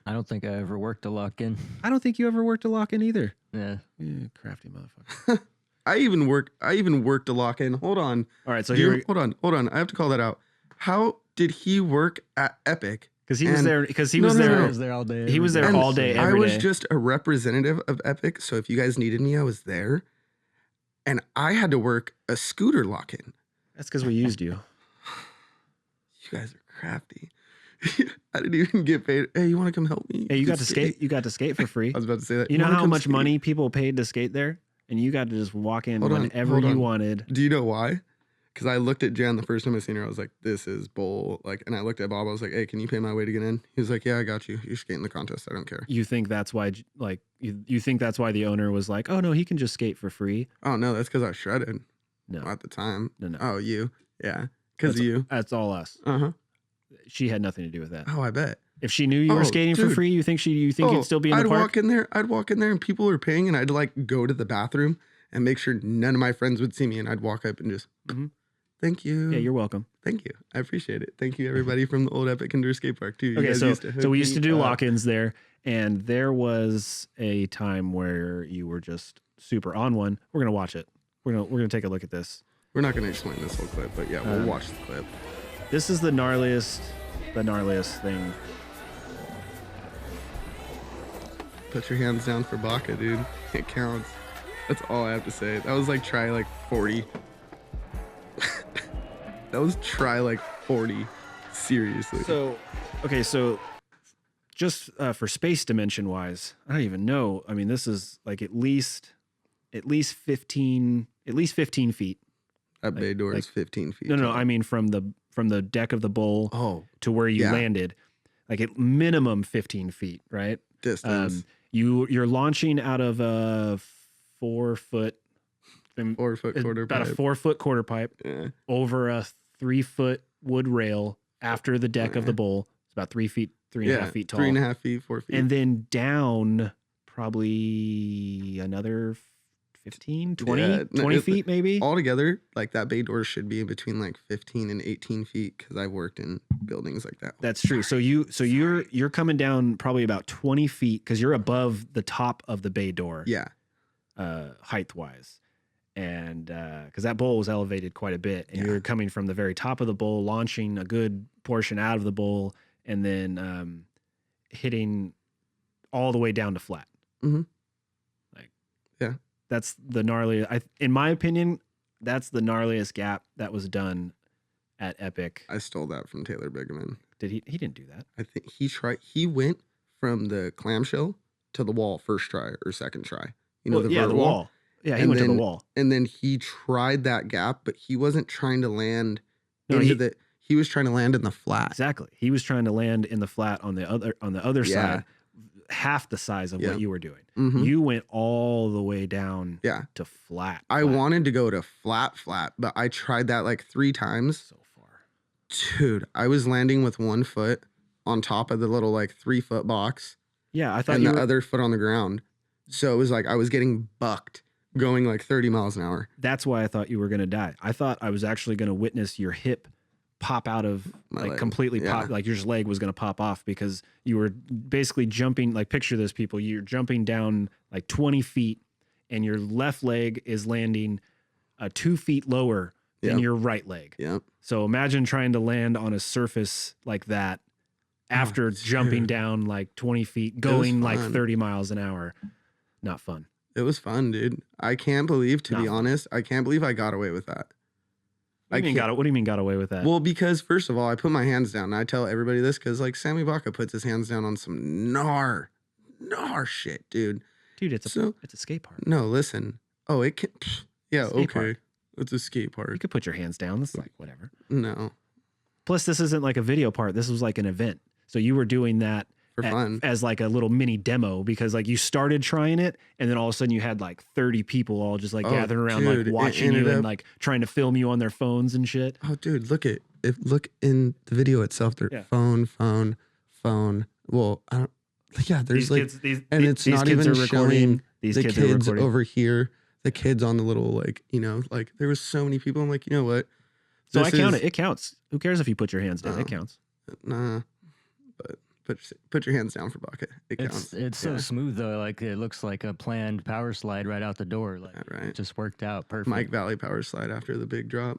I don't think I ever worked a lock-in. I don't think you ever worked a lock-in either. Yeah. Crafty motherfucker. I even worked a lock-in. Hold on. All right, so hold on. I have to call that out. How did he work at Epic? Because he was there. Because he was there. I was there all day. He was there all day. I every was day. just a representative of Epic. So if you guys needed me, I was there. And I had to work a scooter lock-in. That's because we used you. You guys are crafty. I didn't even get paid. Hey, you want to come help me? Hey, you got to skate. You got to skate for free. I was about to say that. You know how much money people paid to skate there, and you got to just walk in whenever you wanted. Do you know why? Because I looked at Jen the first time I seen her. I was like, "This is bull." Like, and I looked at Bob. I was like, "Hey, can you pay my way to get in?" He was like, "Yeah, I got you. You're skating the contest. I don't care." You think that's why? Like, you think that's why the owner was like, "Oh no, he can just skate for free." Oh no, that's because I shredded. No, at the time. No. Oh, you? Yeah, because of you. That's all us. She had nothing to do with that. Oh, I bet. If she knew you were skating for free, you think you'd still be in the park? I'd walk in there and people were paying and I'd like go to the bathroom and make sure none of my friends would see me and I'd walk up and just, thank you. Yeah, you're welcome. Thank you. I appreciate it. Thank you everybody from the old Epic Indoor Skate Park too. Okay, so we used to do lock-ins there, and there was a time where you were just super on one. We're gonna watch it. We're gonna take a look at this. We're not gonna explain this whole clip, but yeah, we'll watch the clip. This is the gnarliest thing. Put your hands down for Baca, dude. It counts. That's all I have to say. That was like try like 40. That was try like 40. Seriously. So just for space dimension wise, I don't even know. I mean, this is like at least 15 feet. That bay door is 15 feet. No. I mean from the deck of the bowl to where you landed, like at minimum 15 feet, right? Distance. You're launching out of a 4 foot 4 foot quarter about pipe. a 4 foot quarter pipe Yeah. over a 3 foot wood rail after the deck of the bowl. It's about 3 feet, 3.5 feet tall. 3.5 feet, 4 feet. And then down probably another 15, 20, 20 feet maybe. Altogether, like that bay door should be between like 15 and 18 feet because I've worked in buildings like that. That's true. So you're coming down probably about 20 feet because you're above the top of the bay door. Yeah. Height wise. And because that bowl was elevated quite a bit, and you're coming from the very top of the bowl, launching a good portion out of the bowl, and then hitting all the way down to flat. Mm-hmm. That's the gnarliest. In my opinion, that's the gnarliest gap that was done at Epic. I stole that from Taylor Bigeman. Did he? He didn't do that. I think he went from the clamshell to the wall first try or second try. You know, the wall. Yeah, he went to the wall. And then he tried that gap, but he wasn't trying to land he was trying to land in the flat. Exactly. He was trying to land in the flat on the other side, half the size of what you were doing. Mm-hmm. You went all the way down to flat. I wanted to go to flat, but I tried that like 3 times. So far. Dude, I was landing with 1 foot on top of the little like 3 foot box. Yeah, I thought and the other foot on the ground. So it was like I was getting bucked going like 30 miles an hour. That's why I thought you were going to die. I thought I was actually going to witness your hip pop out of my leg. Completely pop, like your leg was going to pop off because you were basically jumping, like picture this people, you're jumping down like 20 feet and your left leg is landing 2 feet lower than your right leg. Yep. So imagine trying to land on a surface like that after jumping down like 20 feet, going like 30 miles an hour. Not fun. It was fun, dude. I can't believe, to be honest, I can't believe I got away with that. What do you mean got away with that? Well, because first of all, I put my hands down. And I tell everybody this because like Sammy Baca puts his hands down on some gnar shit, dude. Dude, it's a skate park. No, listen. Oh, it can. Yeah, skate okay. Park. It's a skate park. You could put your hands down. This is like whatever. No. Plus, this isn't like a video part. This was like an event. So you were doing that for fun as like a little mini demo because like you started trying it and then all of a sudden you had like 30 people all just like gathering around, like watching you and like trying to film you on their phones and shit. Oh, dude, look in the video itself. They're phone. Well, I don't. Yeah, there's it's not even showing the kids over here. The kids on the little like there was so many people. I'm like, you know what? So I count it. It counts. Who cares if you put your hands down? It counts. Nah, but put your hands down for Baca. It counts. It's so smooth though. Like it looks like a planned power slide right out the door. Like it just worked out perfect. Mike Valley power slide after the big drop.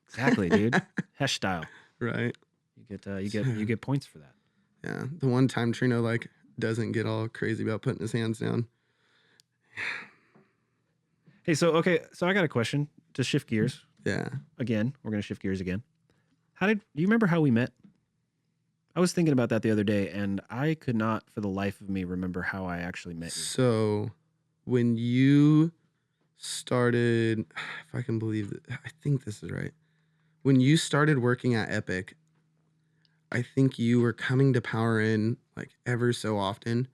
Exactly, dude. Hesh style. Right. You get points for that. Yeah. The one time Trino like doesn't get all crazy about putting his hands down. Hey, so I got a question to shift gears. Yeah. Again, we're gonna shift gears again. Do you remember how we met? I was thinking about that the other day, and I could not, for the life of me, remember how I actually met you. So, when you started, if I can believe it, I think this is right. When you started working at Epic, I think you were coming to Power In like ever so often.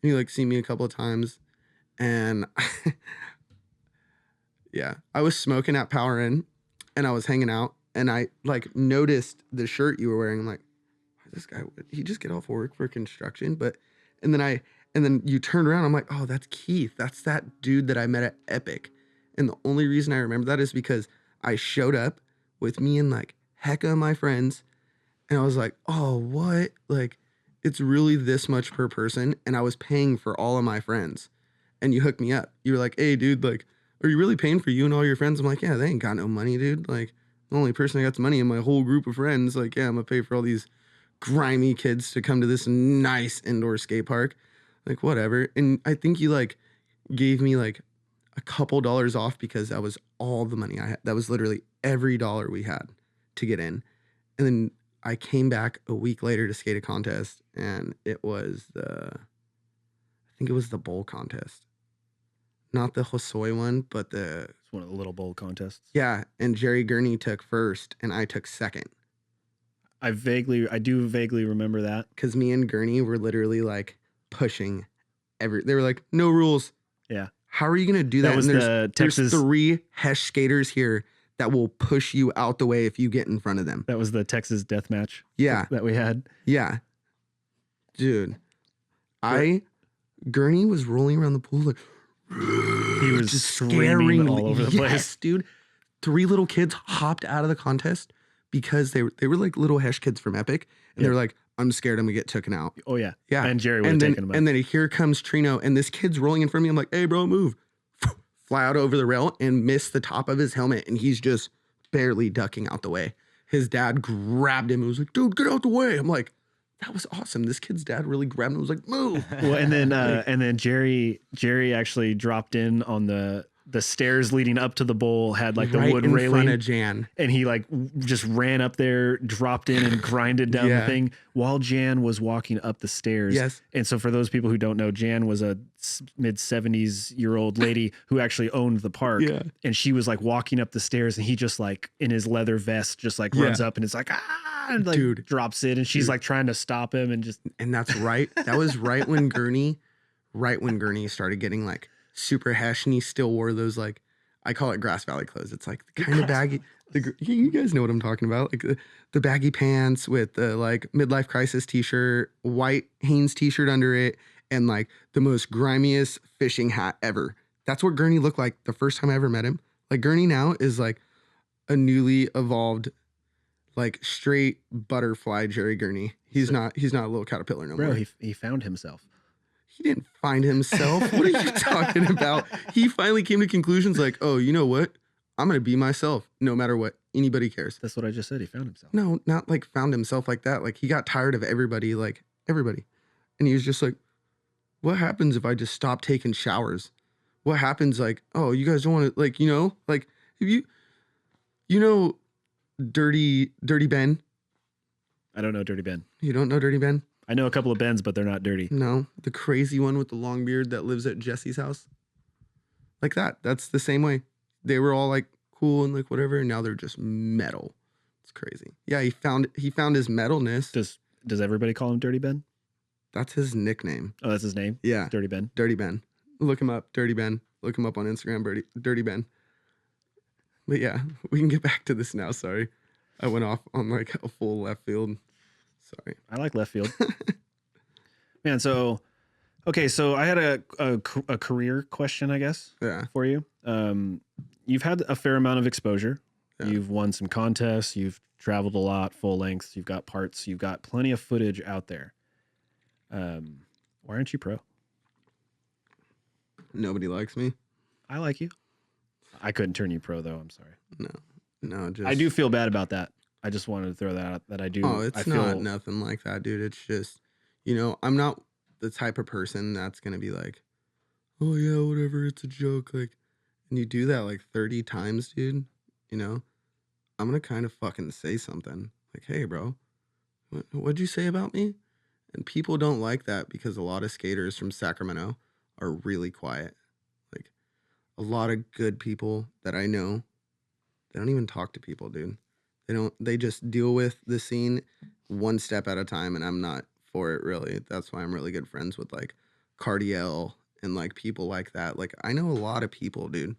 And you like see me a couple of times, and yeah, I was smoking at Power In, and I was hanging out, and I like noticed the shirt you were wearing. I'm like, this guy, he just get off work for construction, and then you turned around. I'm like, oh, that's Keith. That's that dude that I met at Epic. And the only reason I remember that is because I showed up with me and like hecka of my friends, and I was like, oh, what? Like, it's really this much per person, and I was paying for all of my friends. And you hooked me up. You were like, hey, dude, like, are you really paying for you and all your friends? I'm like, yeah, they ain't got no money, dude. Like, the only person that got some money in my whole group of friends, like, yeah, I'm gonna pay for all these grimy kids to come to this nice indoor skate park, like whatever. And I think you like gave me like a couple dollars off because that was all the money I had. That was literally every dollar we had to get in. And then I came back a week later to skate a contest, and it was I think it was the bowl contest, not the Hosoi one, but it's one of the little bowl contests. Yeah, and Jerry Gurney took first, and I took second. I do vaguely remember that. Because me and Gurney were literally like pushing they were like, no rules. Yeah. How are you going to do that? That was And the there's Texas. 3 Hesh skaters here that will push you out the way if you get in front of them. That was the Texas death match. Yeah. That we had. Yeah. Dude. Gurney was rolling around the pool like He was just screaming all over the place. Yes, dude. 3 little kids hopped out of the contest because they were like little Hesh kids from Epic. And they were like, I'm scared I'm going to get taken out. Oh, yeah. Yeah. And Jerry would have taken him out. And then here comes Trino, and this kid's rolling in front of me. I'm like, hey, bro, move. Fly out over the rail and miss the top of his helmet, and he's just barely ducking out the way. His dad grabbed him and was like, dude, get out the way. I'm like, that was awesome. This kid's dad really grabbed him and was like, move. Well, and then Jerry actually dropped in on the stairs leading up to the bowl, had like the right wood in railing, front of Jan. and he like just ran up there, dropped in, and grinded down the thing while Jan was walking up the stairs. Yes. And so for those people who don't know, Jan was a mid-70s-year-old lady who actually owned the park. Yeah. And she was like walking up the stairs, and he just like in his leather vest just like runs up, and it's like, and like Dude. drops in, and she's like trying to stop him, and just And that's right. That was right when Gurney started getting like super Hesh, and he still wore those, like, I call it Grass Valley clothes. It's like the kind of baggy. You guys know what I'm talking about. Like the baggy pants with the like midlife crisis t-shirt, white Hanes t-shirt under it, and like the most grimiest fishing hat ever. That's what Gurney looked like the first time I ever met him. Like Gurney now is like a newly evolved, like straight butterfly Jerry Gurney. He's not a little caterpillar no more. bro, he found himself. He didn't find himself. What are you talking about? He finally came to conclusions like, oh, you know what? I'm going to be myself no matter what. Anybody cares. That's what I just said. He found himself. No, not like found himself like that. Like he got tired of everybody. And he was just like, what happens if I just stop taking showers? What happens like, oh, you guys don't want to, like, like if Dirty Ben? I don't know Dirty Ben. You don't know Dirty Ben? I know a couple of Bens, but they're not dirty. No, the crazy one with the long beard that lives at Jesse's house. Like that. That's the same way. They were all like cool and like whatever, and now they're just metal. It's crazy. Yeah, he found his metalness. Does everybody call him Dirty Ben? That's his nickname. Oh, that's his name? Yeah. Dirty Ben. Dirty Ben. Look him up, Dirty Ben. Look him up on Instagram, Dirty Ben. But yeah, we can get back to this now. Sorry. I went off on like a full left field. Sorry. I like left field. Man, so okay, so I had a career question, I guess, for you. You've had a fair amount of exposure. Yeah. You've won some contests. You've traveled a lot, full lengths. You've got parts. You've got plenty of footage out there. Why aren't you pro? Nobody likes me. I like you. I couldn't turn you pro though. I'm sorry. No. Just I do feel bad about that. I just wanted to throw that out. That I do. Oh, it's not nothing like that, dude. It's just, I'm not the type of person that's gonna be like, oh yeah, whatever, it's a joke. Like, and you do that like 30 times, dude. I'm gonna kind of fucking say something like, hey, bro, what'd you say about me? And people don't like that because a lot of skaters from Sacramento are really quiet. Like, a lot of good people that I know, they don't even talk to people, dude. They just deal with the scene one step at a time, and I'm not for it, really. That's why I'm really good friends with, like, Cardiel and, like, people like that. Like, I know a lot of people, dude.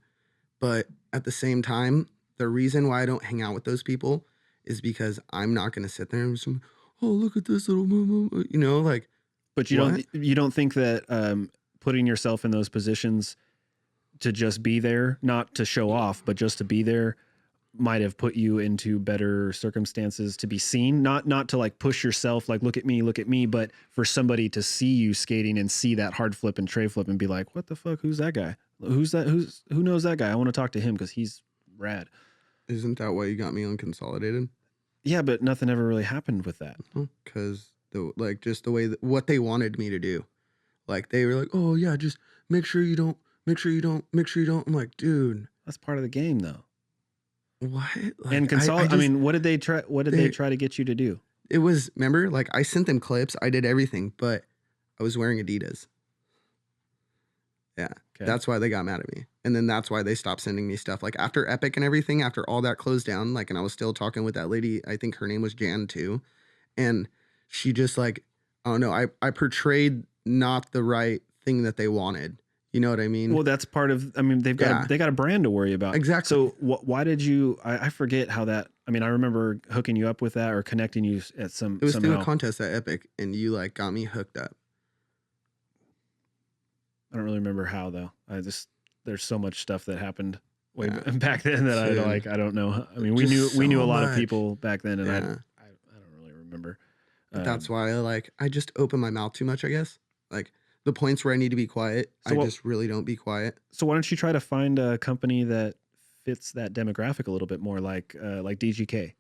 But at the same time, the reason why I don't hang out with those people is because I'm not going to sit there and say, oh, look at this little, like. But you don't think that putting yourself in those positions to just be there, not to show off, but just to be there, might have put you into better circumstances to be seen, not to like push yourself, like look at me, but for somebody to see you skating and see that hard flip and tray flip and be like, what the fuck? Who's that guy? Who knows that guy? I want to talk to him because he's rad. Isn't that why you got me on Consolidated? Yeah, but nothing ever really happened with that. Because just the way what they wanted me to do, like they were like, oh yeah, just make sure you don't. I'm like, dude, that's part of the game though. What? Like, and I mean, what did they try? What did they try to get you to do? It was, remember, like I sent them clips. I did everything, but I was wearing Adidas. Yeah, okay. That's why they got mad at me, and then that's why they stopped sending me stuff. Like after Epic and everything, after all that closed down, like, and I was still talking with that lady. I think her name was Jan too, and she just like, I don't know. I portrayed not the right thing that they wanted. You know what I mean? Well, that's part of. I mean, they got a brand to worry about. Exactly. So why did you? I forget how that. I mean, I remember hooking you up with that or connecting you at some. It was somehow. through a contest at Epic, and you like got me hooked up. I don't really remember how though. There's so much stuff that happened way back then that I don't know. I mean, we knew a lot of people back then, and I don't really remember. That's why I just open my mouth too much, I guess. Like the points where I need to be quiet, just really don't be quiet. So why don't you try to find a company that fits that demographic a little bit more, like DGK?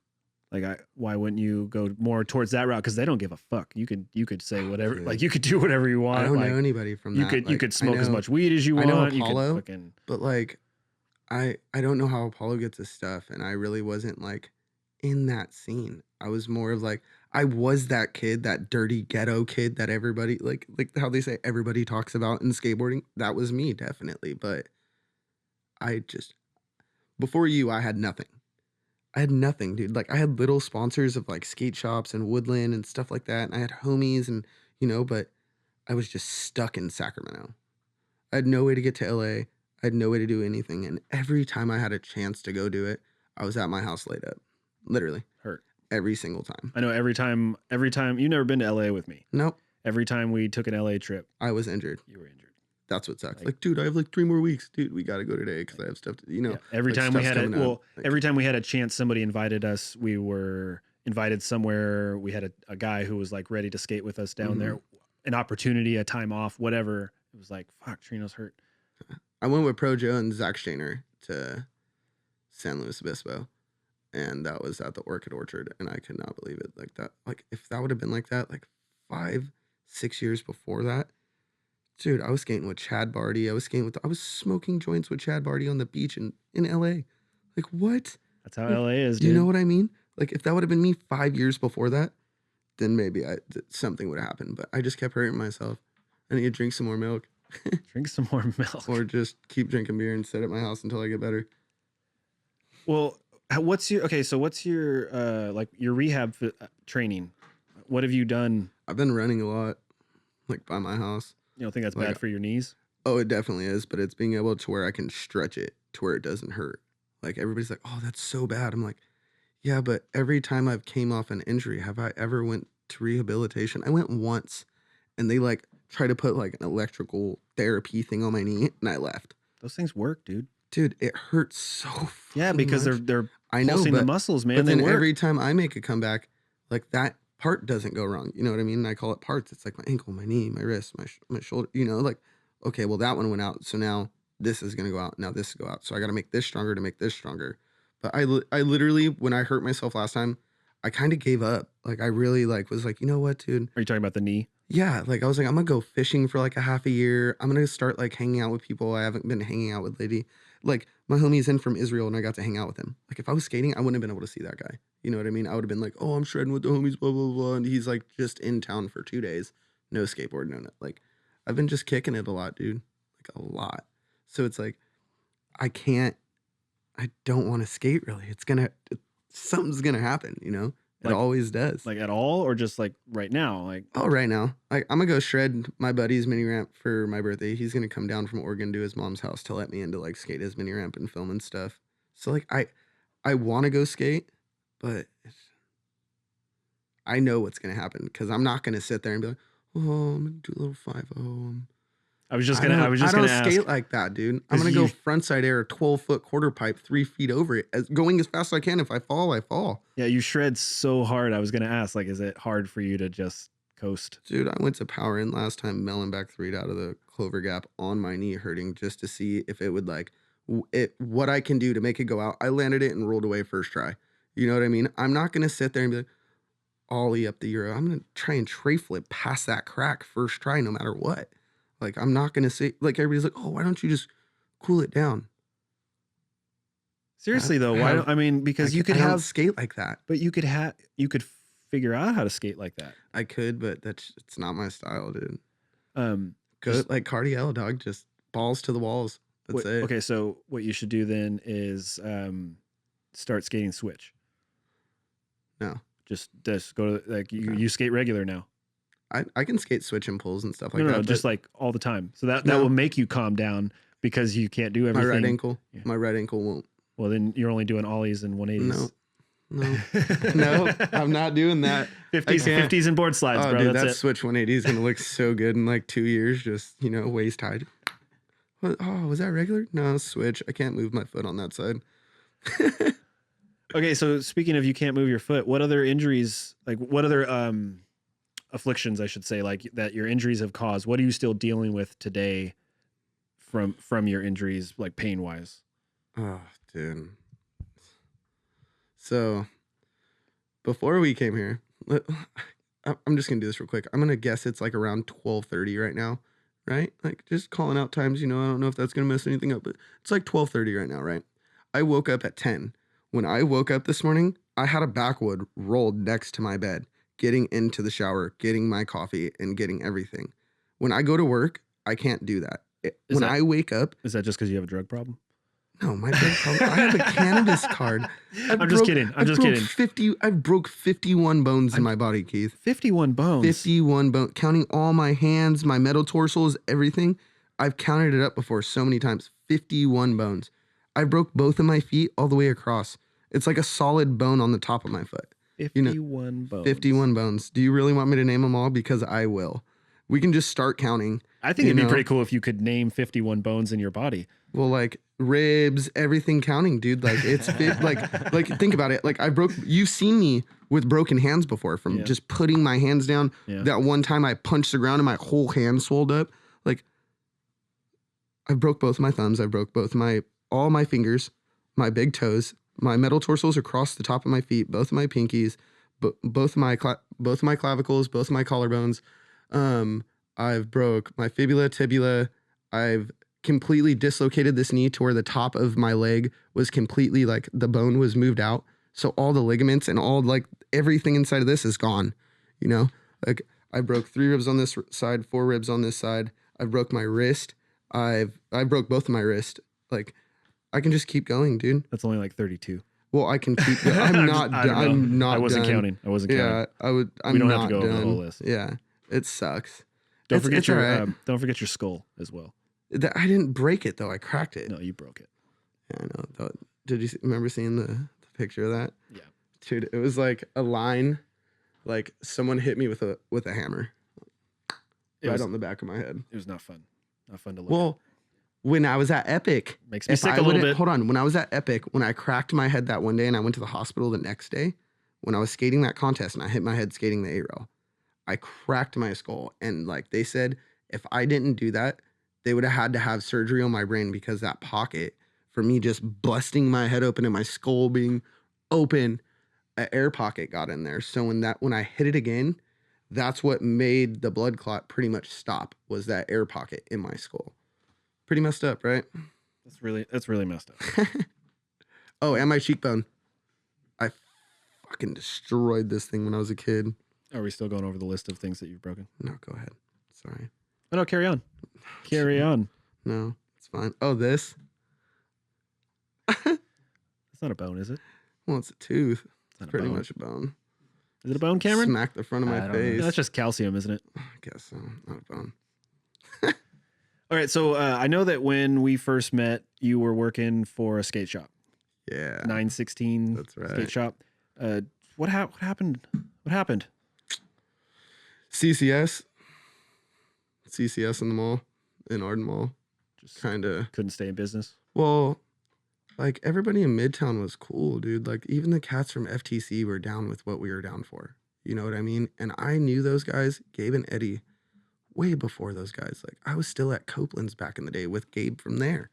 Why wouldn't you go more towards that route? Because they don't give a fuck. You could say whatever, like you could do whatever you want. I don't know anybody from that. You could smoke as much weed as you want. I know Apollo, you could fucking... but like I don't know how Apollo gets his stuff, and I really wasn't like in that scene. I was more of like I was that kid, that dirty ghetto kid that everybody like how they say everybody talks about in skateboarding. That was me, definitely. But I just before you, I had nothing. I had nothing, dude. Like I had little sponsors of like skate shops and Woodland and stuff like that. And I had homies and, but I was just stuck in Sacramento. I had no way to get to LA. I had no way to do anything. And every time I had a chance to go do it, I was at my house laid up. Literally. Hurt. Every single time. I know every time, you've never been to LA with me. Nope. Every time we took an LA trip. I was injured. You were injured. That's what sucks. Like, dude, I have like 3 more weeks. Dude, we got to go today because I have stuff to, Every time we had every time we had a chance, somebody invited us. We were invited somewhere. We had a guy who was like ready to skate with us down there. An opportunity, a time off, whatever. It was like, fuck, Trino's hurt. I went with Pro Joe and Zach Stainer to San Luis Obispo. And that was at the Orchid Orchard. And I could not believe it. Like that. Like if that would have been like that, like 5-6 years before that. Dude, I was skating with Chad Barty. I was smoking joints with Chad Barty on the beach in LA. Like, what? That's how LA is, dude. Do you know what I mean? Like, if that would have been me 5 years before that, then maybe something would have happened. But I just kept hurting myself. I need to drink some more milk. Drink some more milk. Or just keep drinking beer and sit at my house until I get better. Well, what's your like your rehab training? What have you done? I've been running a lot, like by my house. You don't think that's bad for your knees? Oh, it definitely is, but it's being able to where I can stretch it to where it doesn't hurt. Like everybody's like, oh, that's so bad. I'm like, yeah, but every time I've came off an injury, have I ever went to rehabilitation? I went once and they like try to put like an electrical therapy thing on my knee and I left. Those things work, dude. Dude, it hurts so Yeah, because much. they're pulsing the muscles, man. But then every time I make a comeback, like that part doesn't go wrong. You know what I mean? And I call it parts. It's like my ankle, my knee, my wrist, my shoulder, like, okay, well that one went out. So now this is going to go out. Now this go out. So I got to make this stronger to make this stronger. But I literally, when I hurt myself last time, I kind of gave up. Like I really was like, you know what, dude? Are you talking about the knee? Yeah. Like I was like, I'm going to go fishing for like a half a year. I'm going to start like hanging out with people I haven't been hanging out with lately. Like my homie's in from Israel and I got to hang out with him. Like if I was skating, I wouldn't have been able to see that guy. You know what I mean? I would have been like, oh, I'm shredding with the homies, blah, blah, blah. And he's like just in town for 2 days. No skateboard, no. Like I've been just kicking it a lot, dude. Like a lot. So it's like, I don't want to skate really. Something's going to happen, It always does. Like at all or just like right now? Like right now. I'm going to go shred my buddy's mini ramp for my birthday. He's going to come down from Oregon to his mom's house to let me in to like skate his mini ramp and film and stuff. So like I want to go skate, but I know what's going to happen because I'm not going to sit there and be like, oh, I'm going to do a little 5-0. I was just going to ask. I don't skate like that, dude. I'm going to go frontside air, 12-foot quarter pipe, 3 feet over it, going as fast as I can. If I fall, I fall. Yeah, you shred so hard. I was going to ask, like, is it hard for you to just coast? Dude, I went to Power In last time, melon back 3 out of the Clover Gap on my knee hurting just to see if it would like, what I can do to make it go out. I landed it and rolled away first try. You know what I mean? I'm not going to sit there and be like, ollie up the Euro. I'm going to try and tray flip past that crack first try no matter what. Like, I'm not going to say, like, everybody's like, oh, why don't you just cool it down? Seriously, though, why don't, I mean, because you could have skate like that. But you could figure out how to skate like that. I could, but it's not my style, dude. Go like Cardiel, dog, just balls to the walls. That's it. Okay, so what you should do then is start skating switch. No. Just go to, like, you skate regular now. I can skate switch and pulls and stuff like no, that. no, just like all the time. So that No. will make you calm down because you can't do my everything. right ankle. Yeah. My right ankle won't. Well, then you're only doing ollies and 180s. No, I'm not doing that. 50s and board slides, Oh, bro. dude, That's that it. switch 180 is gonna look so good in like 2 years. Just waist high. What, oh, was that regular? No, switch. I can't move my foot on that side. Okay, so speaking of you can't move your foot, what other injuries, like what other afflictions, I should say, like that your injuries have caused? What are you still dealing with today from your injuries, like pain wise? Oh, dude. So before we came here, I'm just gonna do this real quick. I'm gonna guess it's like around 12:30 right now, right? Like just calling out times. I don't know if that's gonna mess anything up, but it's like 12:30 right now, right? I woke up at 10. When I woke up this morning, I had a backwood rolled next to my bed, getting into the shower, getting my coffee, and getting everything. When I go to work, I can't do that. I wake up, Is that just because you have a drug problem? no, my drug problem. I have a cannabis card. I'm just kidding. I'm just kidding. I broke 51 bones in my body, Keith. 51 bones. 51 bones, counting all my hands, my metatarsals, everything. I've counted it up before so many times. 51 bones. I broke both of my feet all the way across. It's like a solid bone on the top of my foot. 51 bones. 51 bones. Do you really want me to name them all? Because I will. We can just start counting. I think it'd be pretty cool if you could name 51 bones in your body. Well, like ribs, everything counting, dude. Like it's like think about it. Like you've seen me with broken hands before from just putting my hands down. Yeah. That one time I punched the ground and my whole hand swelled up. Like I broke both my thumbs. I broke all my fingers, my big toes, my metatarsals across the top of my feet, both of my pinkies, both of my clavicles, both of my collarbones. I've broke my fibula, tibula. I've completely dislocated this knee to where the top of my leg was completely like the bone was moved out. So all the ligaments and all like everything inside of this is gone, like I broke 3 ribs on this side, 4 ribs on this side. I broke my wrist. I broke both of my wrist. Like I can just keep going, dude. That's only like 32. Well, I can keep going. I'm not done. I wasn't counting. Yeah, We don't have to go over the whole list. Yeah, it sucks. Don't forget your skull as well. I didn't break it though. I cracked it. No, you broke it. Yeah, I know. Did you remember seeing the picture of that? Yeah, dude, it was like a line, like someone hit me with a hammer, on the back of my head. It was not fun. Not fun to look. Well, when I was at Epic, makes me sick a little bit. Hold on. When I was at Epic, when I cracked my head that one day and I went to the hospital the next day, when I was skating that contest and I hit my head skating the A-rail, I cracked my skull. And like they said, if I didn't do that, they would have had to have surgery on my brain because that pocket for me just busting my head open and my skull being open, an air pocket got in there. So when I hit it again, that's what made the blood clot pretty much stop, was that air pocket in my skull. Pretty messed up, right? That's really messed up. Oh, and my cheekbone. I fucking destroyed this thing when I was a kid. Are we still going over the list of things that you've broken? No, go ahead. Sorry. Oh, no, carry on. Carry on. No, it's fine. Oh, this? It's not a bone, is it? Well, it's a tooth. It's pretty much a bone. Is it a bone, Cameron? Smack the front of my face. That's just calcium, isn't it? I guess so. Not a bone. All right, so I know that when we first met, you were working for a skate shop. Yeah. 916 That's right. skate shop. What happened? What happened? CCS in the mall, in Arden Mall. Just kind of couldn't stay in business. Well, like everybody in Midtown was cool, dude. Like even the cats from FTC were down with what we were down for. You know what I mean? And I knew those guys, Gabe and Eddie, way before those guys. Like I was still at Copeland's back in the day with Gabe from there,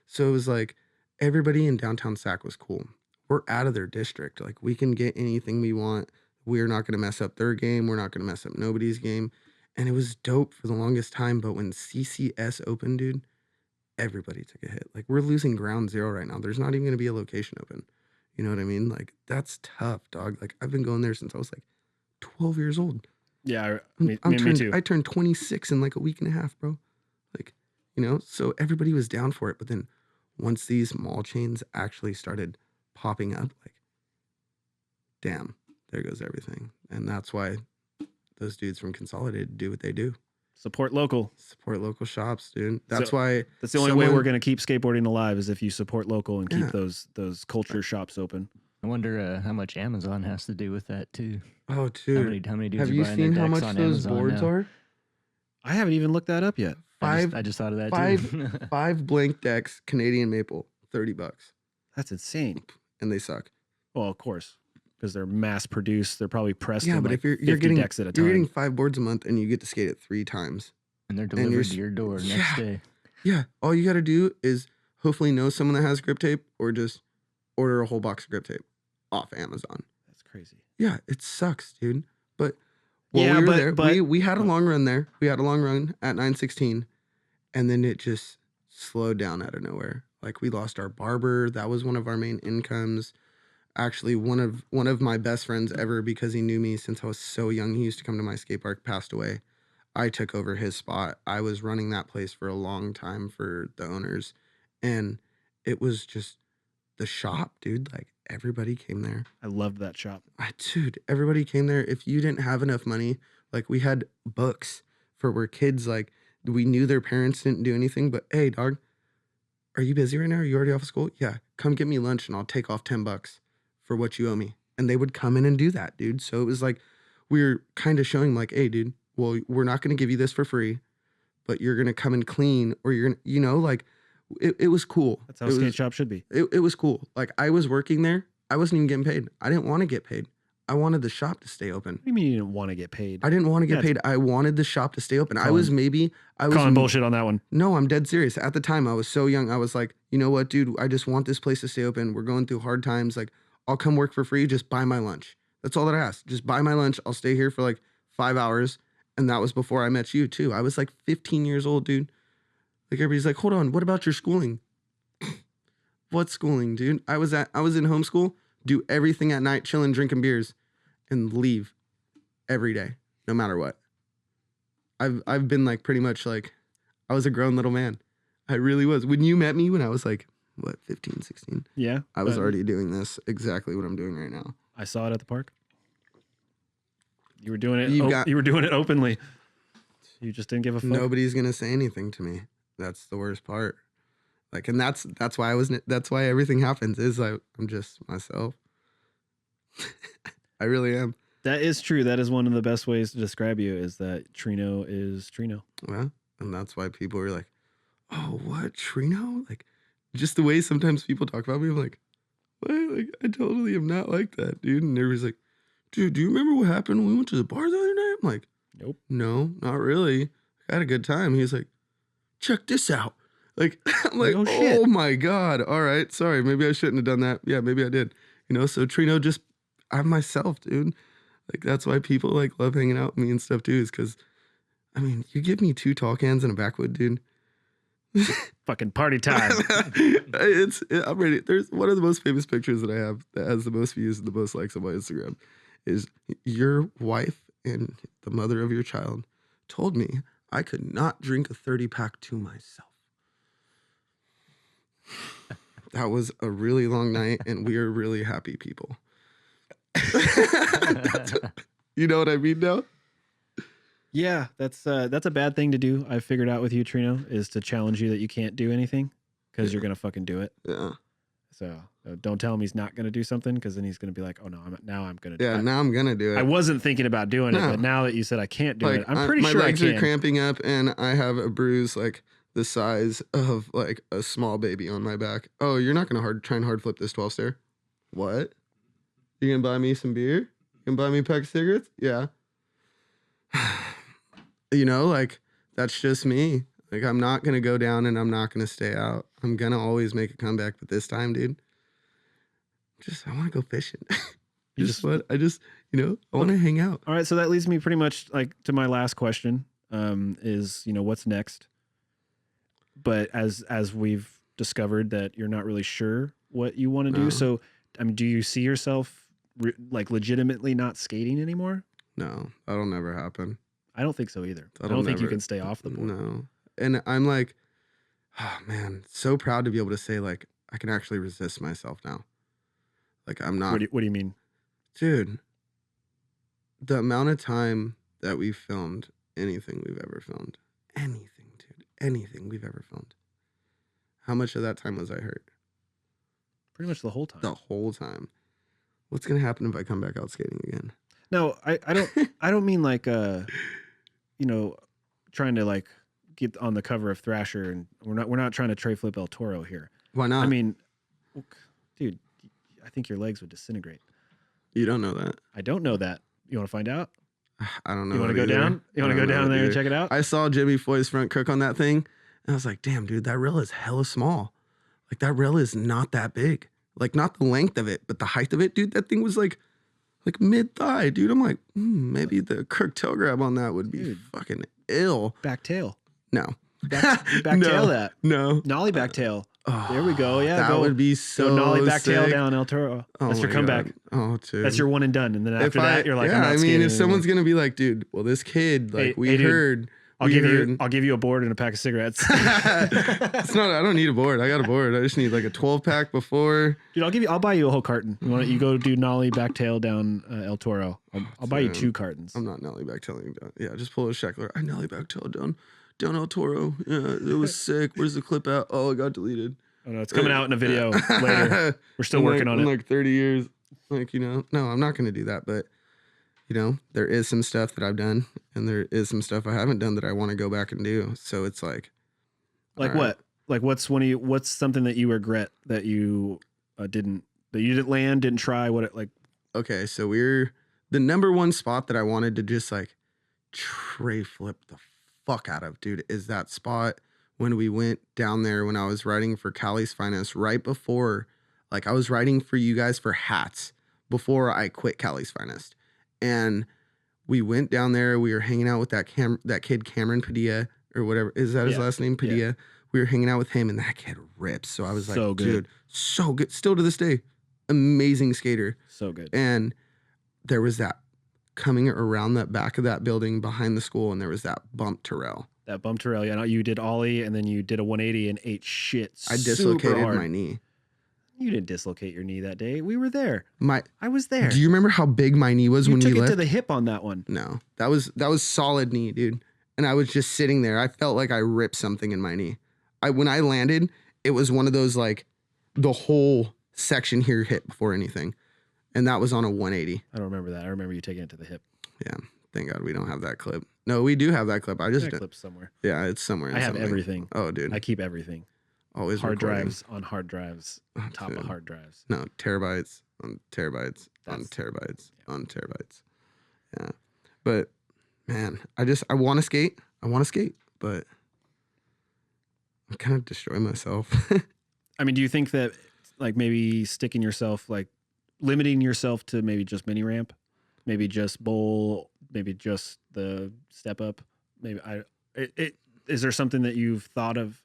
So it was like everybody in downtown Sac was cool. We're out of their district. Like we can get anything we want. We're not going to mess up their game. We're not going to mess up nobody's game. And it was dope for the longest time. But when CCS opened, dude, everybody took a hit. Like we're losing ground zero right now. There's not even going to be a location open. You know what I mean? Like that's tough, dog. Like I've been going there since I was like 12 years old. Yeah, me too. I turned 26 in like a week and a half, bro. Like, so everybody was down for it. But then once these mall chains actually started popping up, like, damn, there goes everything. And that's why those dudes from Consolidated do what they do. Support local. Support local shops, dude. That's why. That's the only way we're going to keep skateboarding alive is if you support local and keep those culture shops open. I wonder how much Amazon has to do with that too. Oh, dude. How many dudes have are you buying seen their how decks much on those Amazon boards now? are? I haven't even looked that up yet. I just thought of that too. Five blank decks, Canadian maple, $30. That's insane. And they suck. Well, of course, because they're mass produced. They're probably pressed. Yeah, in but like if you're 50 getting decks at a time. you're getting 5 boards a month and you get to skate it 3 times. And they're delivered to your door next day. Yeah. All you got to do is hopefully know someone that has grip tape or just order a whole box of grip tape off Amazon. That's crazy. Yeah, it sucks, dude. But we were there. We had a long run there. We had a long run at 916, and then it just slowed down out of nowhere. Like we lost our barber. That was one of our main incomes. Actually, one of my best friends ever, because he knew me since I was so young. He used to come to my skate park, passed away. I took over his spot. I was running that place for a long time for the owners, and it was just the shop, dude. Like everybody came there. I loved that shop. Dude, everybody came there. If you didn't have enough money, like we had books for where kids, like we knew their parents didn't do anything, but hey, dog, are you busy right now? Are you already off of school? Yeah, come get me lunch and I'll take off $10 for what you owe me. And they would come in and do that, dude. So it was like we were kind of showing like, hey, dude, well, we're not going to give you this for free, but you're going to come and clean, or you're going to, like it was cool. That's how a skate shop should be. It was cool. Like I was working there. I wasn't even getting paid. I didn't want to get paid. I wanted the shop to stay open. What do you mean you didn't want to get paid? I didn't want to get paid. I wanted the shop to stay open. I was calling bullshit on that one. No, I'm dead serious. At the time, I was so young. I was like, you know what, dude? I just want this place to stay open. We're going through hard times. Like, I'll come work for free. Just buy my lunch. That's all that I asked. Just buy my lunch. I'll stay here for like 5 hours. And that was before I met you too. I was like 15 years old, dude. Like everybody's like, hold on, what about your schooling? What schooling, dude? I was in homeschool, do everything at night, chilling, drinking beers, and leave every day, no matter what. I've been like pretty much like, I was a grown little man. I really was. When you met me when I was like, what, 15, 16? Yeah. I was already doing this, exactly what I'm doing right now. I saw it at the park. You were doing it. You were doing it openly. You just didn't give a fuck. Nobody's gonna say anything to me. That's the worst part. Like, and that's why that's why everything happens is I'm just myself. I really am. That is true. That is one of the best ways to describe you, is that Trino is Trino. Yeah. And that's why people are like, oh, what, Trino? Like, just the way sometimes people talk about me, I'm like, what? Like, I totally am not like that, dude. And everybody's like, dude, do you remember what happened when we went to the bar the other night? I'm like, nope. No, not really. I had a good time. He's like, check this out. Like, I'm like, oh my God. All right. Sorry. Maybe I shouldn't have done that. Yeah, maybe I did. So Trino, I'm myself, dude. Like, that's why people like love hanging out with me and stuff too, is because, I mean, you give me 2 tall cans and a backwood, dude. Fucking party time. I'm ready. There's one of the most famous pictures that I have that has the most views and the most likes on my Instagram is your wife and the mother of your child told me I could not drink a 30-pack to myself. That was a really long night, and we are really happy people. You know what I mean now? Yeah, that's a bad thing to do. I figured out with you, Trino, is to challenge you that you can't do anything because you're gonna fucking do it. Yeah. So don't tell him he's not gonna do something, because then he's gonna be like, oh no, now I'm gonna do it. Yeah, now I'm gonna do it. I wasn't thinking about doing it, but now that you said I can't do it, I'm pretty sure I can. My legs are cramping up, and I have a bruise like the size of like a small baby on my back. Oh, you're not gonna try and hard flip this 12 stair? What? You gonna buy me some beer? You gonna buy me a pack of cigarettes? Yeah. Like, that's just me. Like, I'm not going to go down and I'm not going to stay out. I'm going to always make a comeback. But this time, dude, I want to go fishing. I want to hang out. All right. So that leads me pretty much like to my last question, is, what's next? But as we've discovered that you're not really sure what you want to do. So, do you see yourself like legitimately not skating anymore? No, that'll never happen. I don't think so either. I don't think you can stay off the board. No. And I'm like, oh man, so proud to be able to say like, I can actually resist myself now. Like, I'm not. What do you mean? Dude, the amount of time that we filmed anything we've ever filmed. Anything, dude. Anything we've ever filmed. How much of that time was I hurt? Pretty much the whole time. The whole time. What's gonna happen if I come back out skating again? No, I don't mean like trying to like get on the cover of Thrasher, and we're not trying to tray flip El Toro here. Why not? I mean, dude, I think your legs would disintegrate. You don't know that. I don't know that. You want to find out? I don't know. You want to go down? You want to go down there and check it out? I saw Jimmy Foy's front crook on that thing, and I was like, damn, dude, that rail is hella small. Like, that rail is not that big. Like, not the length of it, but the height of it, dude, that thing was like mid-thigh, dude. I'm like, maybe the crook tail grab on that would be fucking ill. Back tail. No. Back tail that. No. Nollie back tail. There we go. Yeah, that would be so nollie back sick. tail down El Toro. That's your comeback. God. Oh, dude. That's your one and done. And then after that, you're like, I'm not skating if someone's gonna be like, dude, well, this kid, like, I'll give you a board and a pack of cigarettes. It's not. I don't need a board. I got a board. I just need like a 12-pack before. Dude, I'll buy you a whole carton. You go do nollie back tail down El Toro. I'll buy you 2 cartons. I'm not nollie back tailing down. Yeah, just pull a Sheckler. I nollie back tail down El Toro. Yeah, it was sick. Where's the clip at? Oh, it got deleted. Oh no, it's coming out in a video later. We're still working on it. In like 30 years. Like, no, I'm not going to do that. But, there is some stuff that I've done, and there is some stuff I haven't done that I want to go back and do. So it's like what? Right. Like what's something that you regret that you didn't land, didn't try? Okay, so the number one spot that I wanted to just like tray flip the fuck out of, dude, is that spot when we went down there when I was writing for Cali's Finest right before, like, I was writing for you guys for hats before I quit Cali's Finest. And we went down there. We were hanging out with that kid, Cameron Padilla, or whatever. Is that his last name? Padilla. Yeah. We were hanging out with him, and that kid rips. So I was like, dude, so good. Still to this day, amazing skater. So good. And there was that coming around that back of that building behind the school, and there was that bump to rail. That bump to rail. Yeah, you did ollie, and then you did a 180 and ate shit. I dislocated my knee. You didn't dislocate your knee that day. We were there. I was there. Do you remember how big my knee was when we left? You took it to the hip on that one. No, that was solid knee, dude. And I was just sitting there. I felt like I ripped something in my knee. When I landed, it was one of those, like, the whole section here hit before anything. And that was on a 180. I don't remember that. I remember you taking it to the hip. Yeah. Thank God we don't have that clip. No, we do have that clip. I just that clip's somewhere. Yeah, it's somewhere. I have everything. Oh, dude. I keep everything. Always hard recording. Drives on hard drives. On top of hard drives. No, terabytes on terabytes on terabytes on terabytes. Yeah. But man, I want to skate. But I'm kind of destroying myself. I mean, do you think that, like, maybe limiting yourself to maybe just mini ramp, maybe just bowl, maybe just the step up, maybe is there something that you've thought of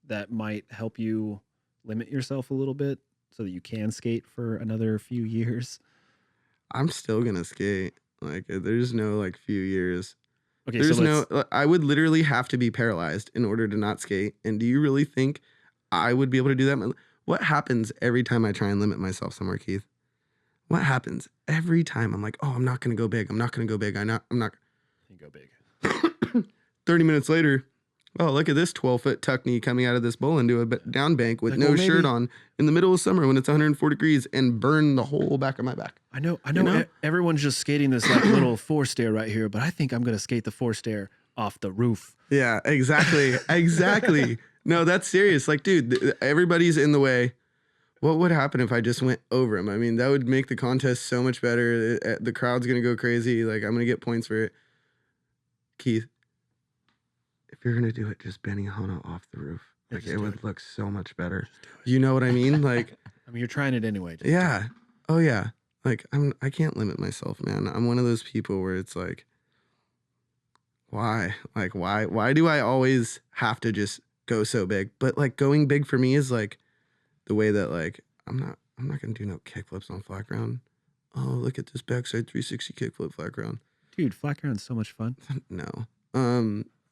that might help you limit yourself a little bit so that you can skate for another few years? I'm still gonna skate. Like, there's no like few years. Okay, there's I would literally have to be paralyzed in order to not skate. And do you really think I would be able to do that? What happens every time I try and limit myself somewhere, Keith? What happens every time? I'm like, oh, I'm not gonna go big. I'm not. You go big. 30 minutes later, oh, look at this 12-foot tuck knee coming out of this bowl into a down bank with no shirt on in the middle of summer when it's 104 degrees and burn the whole back of my back. I know. Everyone's just skating this like little 4-stair right here, but I think I'm going to skate the 4-stair off the roof. Yeah, exactly. Exactly. No, that's serious. Like, dude, everybody's in the way. What would happen if I just went over him? I mean, that would make the contest so much better. The crowd's going to go crazy. Like, I'm going to get points for it. Keith, if you're going to do it, just Benny Hanna off the roof. Like, it would look so much better. You know what I mean? Like, I mean, you're trying it anyway. Yeah. Oh, yeah. Like, I can't limit myself, man. I'm one of those people where it's like, why? Like, why do I always have to just go so big? But like, going big for me is like the way that, like, I'm not going to do no kickflips on flat ground. Oh, look at this backside 360 kickflip flat ground. Dude, flat ground's so much fun. No.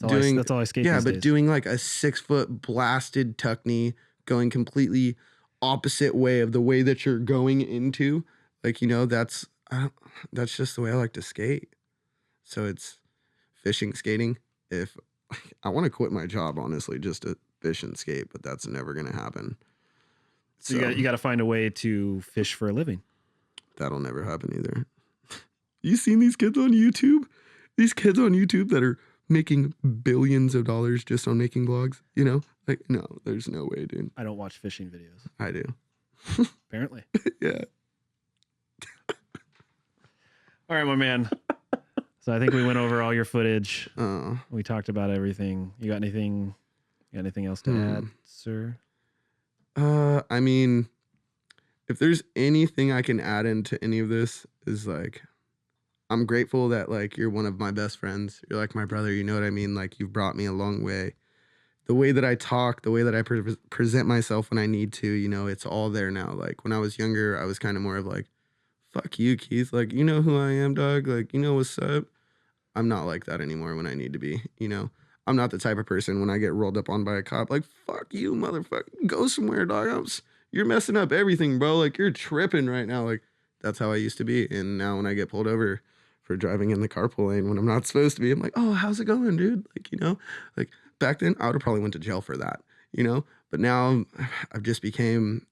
That's all I skate. Yeah, but days. Doing like a 6-foot blasted tuck knee, going completely opposite way of the way that you're going into, like, that's just the way I like to skate. So it's fishing, skating. If I want to quit my job, honestly, just to fish and skate, but that's never going to happen. So you got to find a way to fish for a living. That'll never happen either. You seen these kids on YouTube? These kids on YouTube that are making billions of dollars just on making vlogs, you know? Like, no, there's no way, dude. I don't watch fishing videos. I do. Apparently. Yeah. All right, my man. So I think we went over all your footage. We talked about everything. You got anything else to add, sir? I mean, if there's anything I can add into any of this is like, I'm grateful that like you're one of my best friends. You're like my brother. You know what I mean? Like you've brought me a long way. The way that I talk, the way that I present myself when I need to, you know, it's all there now. Like when I was younger, I was kind of more of like, fuck you, Keith. Like, you know who I am, dog. Like, you know what's up. I'm not like that anymore when I need to be, you know. I'm not the type of person when I get rolled up on by a cop, like, fuck you, motherfucker. Go somewhere, dog. You're messing up everything, bro. Like, you're tripping right now. Like, that's how I used to be. And now when I get pulled over for driving in the carpool lane when I'm not supposed to be, I'm like, oh, how's it going, dude? Like, you know, like back then I would have probably went to jail for that, you know, but now I've just became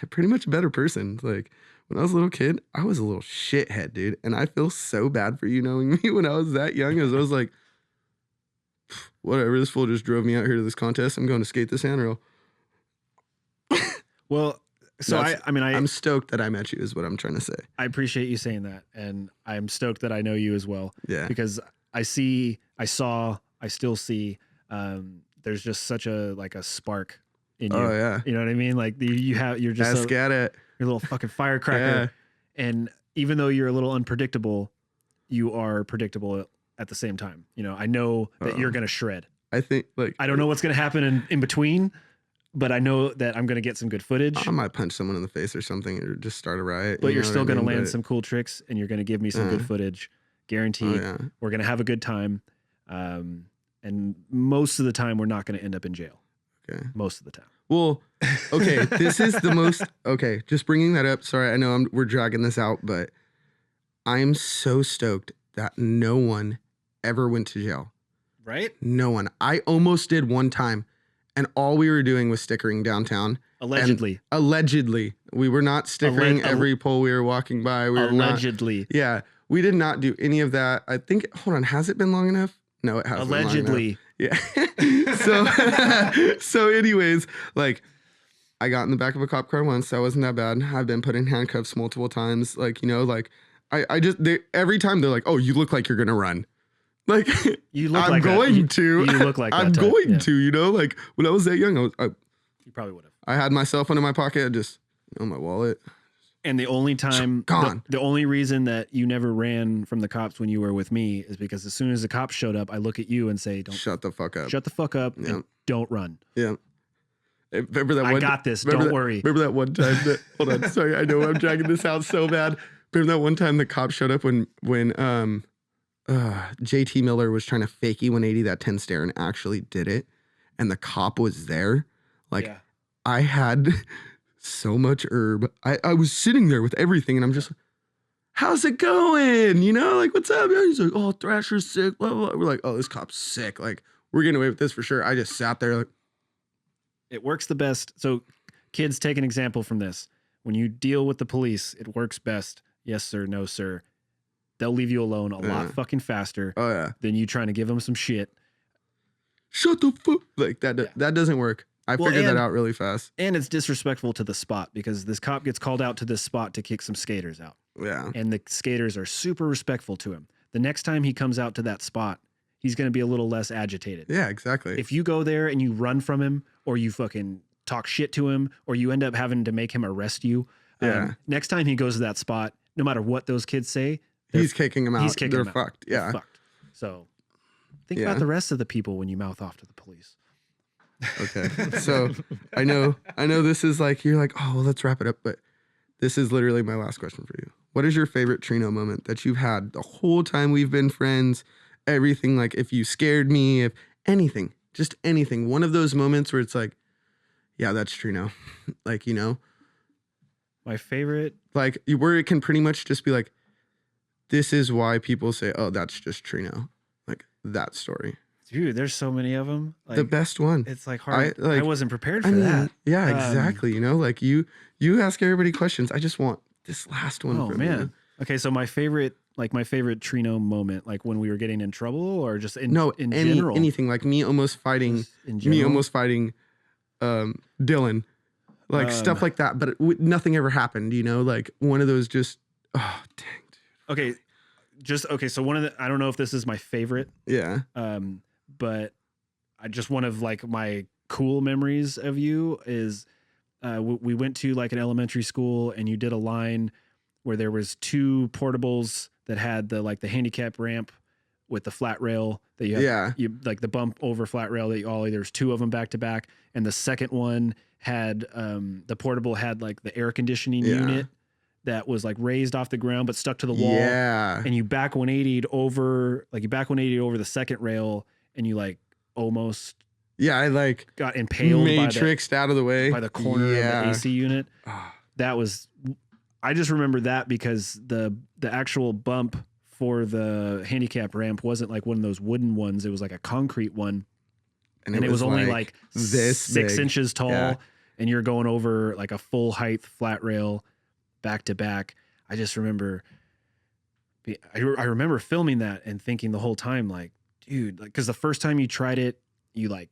pretty much a better person. Like when I was a little kid, I was a little shithead, dude. And I feel so bad for you knowing me when I was that young, as I was like, whatever, this fool just drove me out here to this contest. I'm going to skate this handrail. Well, so I'm stoked that I met you is what I'm trying to say. I appreciate you saying that. And I'm stoked that I know you as well. Yeah. Because I still see, there's just such a spark in you. Oh yeah. You know what I mean? Like you're just Ask at it. You're a little fucking firecracker. Yeah. And even though you're a little unpredictable, you are predictable at the same time. You know, I know that you're going to shred. I think I don't know what's going to happen in between, but I know that I'm going to get some good footage. I might punch someone in the face or something or just start a riot. But you're still going to land some cool tricks and you're going to give me some good footage. Guaranteed. Oh, yeah. We're going to have a good time. And most of the time we're not going to end up in jail. Okay. Most of the time. Well, okay, this is the most, okay, just bringing that up. Sorry, I know we're dragging this out, but I'm so stoked that no one ever went to jail. Right? No one. I almost did one time, and all we were doing was stickering downtown. Allegedly. Allegedly. We were not stickering every pole we were walking by. We were allegedly. Yeah, we did not do any of that. I think, hold on, has it been long enough? No, it hasn't. Allegedly. Yeah. So anyways, like I got in the back of a cop car once. That wasn't that bad. I've been put in handcuffs multiple times. Like, you know, like every time they're like, oh, you look like you're going to run. Like you look I'm like going to. You look like I'm that going to, you know, like when I was that young, you probably would have. I had my cell phone in my pocket, just my wallet. And the only time, gone. The only reason that you never ran from the cops when you were with me is because as soon as the cops showed up, I look at you and say, "Don't shut the fuck up. Shut the fuck up and don't run." Yeah. Remember that I got this. Don't worry. Remember that one time that, hold on. Sorry. I know I'm dragging this out so bad. Remember that one time the cops showed up when JT Miller was trying to fake E180 that 10 stair and actually did it. And the cop was there. Like I had so much herb. I was sitting there with everything and I'm just, how's it going? You know, like, what's up? He's like, oh, Thrasher's sick. Blah, blah, blah. We're like, oh, this cop's sick. Like, we're getting away with this for sure. I just sat there like. It works the best. So kids, take an example from this. When you deal with the police, it works best. Yes, sir. No, sir. They'll leave you alone a lot fucking faster than you trying to give them some shit. Shut the fuck. Like that doesn't work. I figured that out really fast. And it's disrespectful to the spot because this cop gets called out to this spot to kick some skaters out. Yeah. And the skaters are super respectful to him. The next time he comes out to that spot, he's going to be a little less agitated. Yeah, exactly. If you go there and you run from him or you fucking talk shit to him or you end up having to make him arrest you, next time he goes to that spot, no matter what those kids say, he's kicking them out. He's kicking them out. Fucked. Yeah. They're fucked. So think about the rest of the people when you mouth off to the police. Okay. So I know this is like, you're like, oh, well, let's wrap it up. But this is literally my last question for you. What is your favorite Trino moment that you've had the whole time we've been friends? Everything, like if you scared me, if anything, just anything. One of those moments where it's like, yeah, that's Trino. Like, you know, my favorite, like where it can pretty much just be like, this is why people say, oh, that's just Trino. Like that story. Dude, there's so many of them. Like, The best one. it's like hard. I wasn't prepared for that. Yeah, exactly. You know, like you ask everybody questions. I just want this last one. Oh from man. you. Okay, so my favorite Trino moment, like when we were getting in trouble, or just in any, general, anything like me almost fighting Just in general? Dylan, like stuff like that. But nothing ever happened. You know, like one of those just dang. Dude. Okay. So one of the, I don't know if this is my favorite. Yeah. But I just, one of like my cool memories of you is we went to like an elementary school, and you did a line where there was 2 portables that had the handicap ramp with the flat rail that you have, you like the bump over flat rail that there's 2 of them back to back. And the second one had, the portable had like the air conditioning unit that was like raised off the ground, but stuck to the wall. Yeah. And you back 180'd over, the second rail, and you like almost I like got impaled matrixed out of the way by the corner of the AC unit. That was, I just remember that because the actual bump for the handicap ramp wasn't like one of those wooden ones. It was like a concrete one. And it was only like this 6 big. inches tall, and you're going over like a full height flat rail back to back. I just remember, I remember filming that and thinking the whole time, like, dude, like, cause the first time you tried it, you like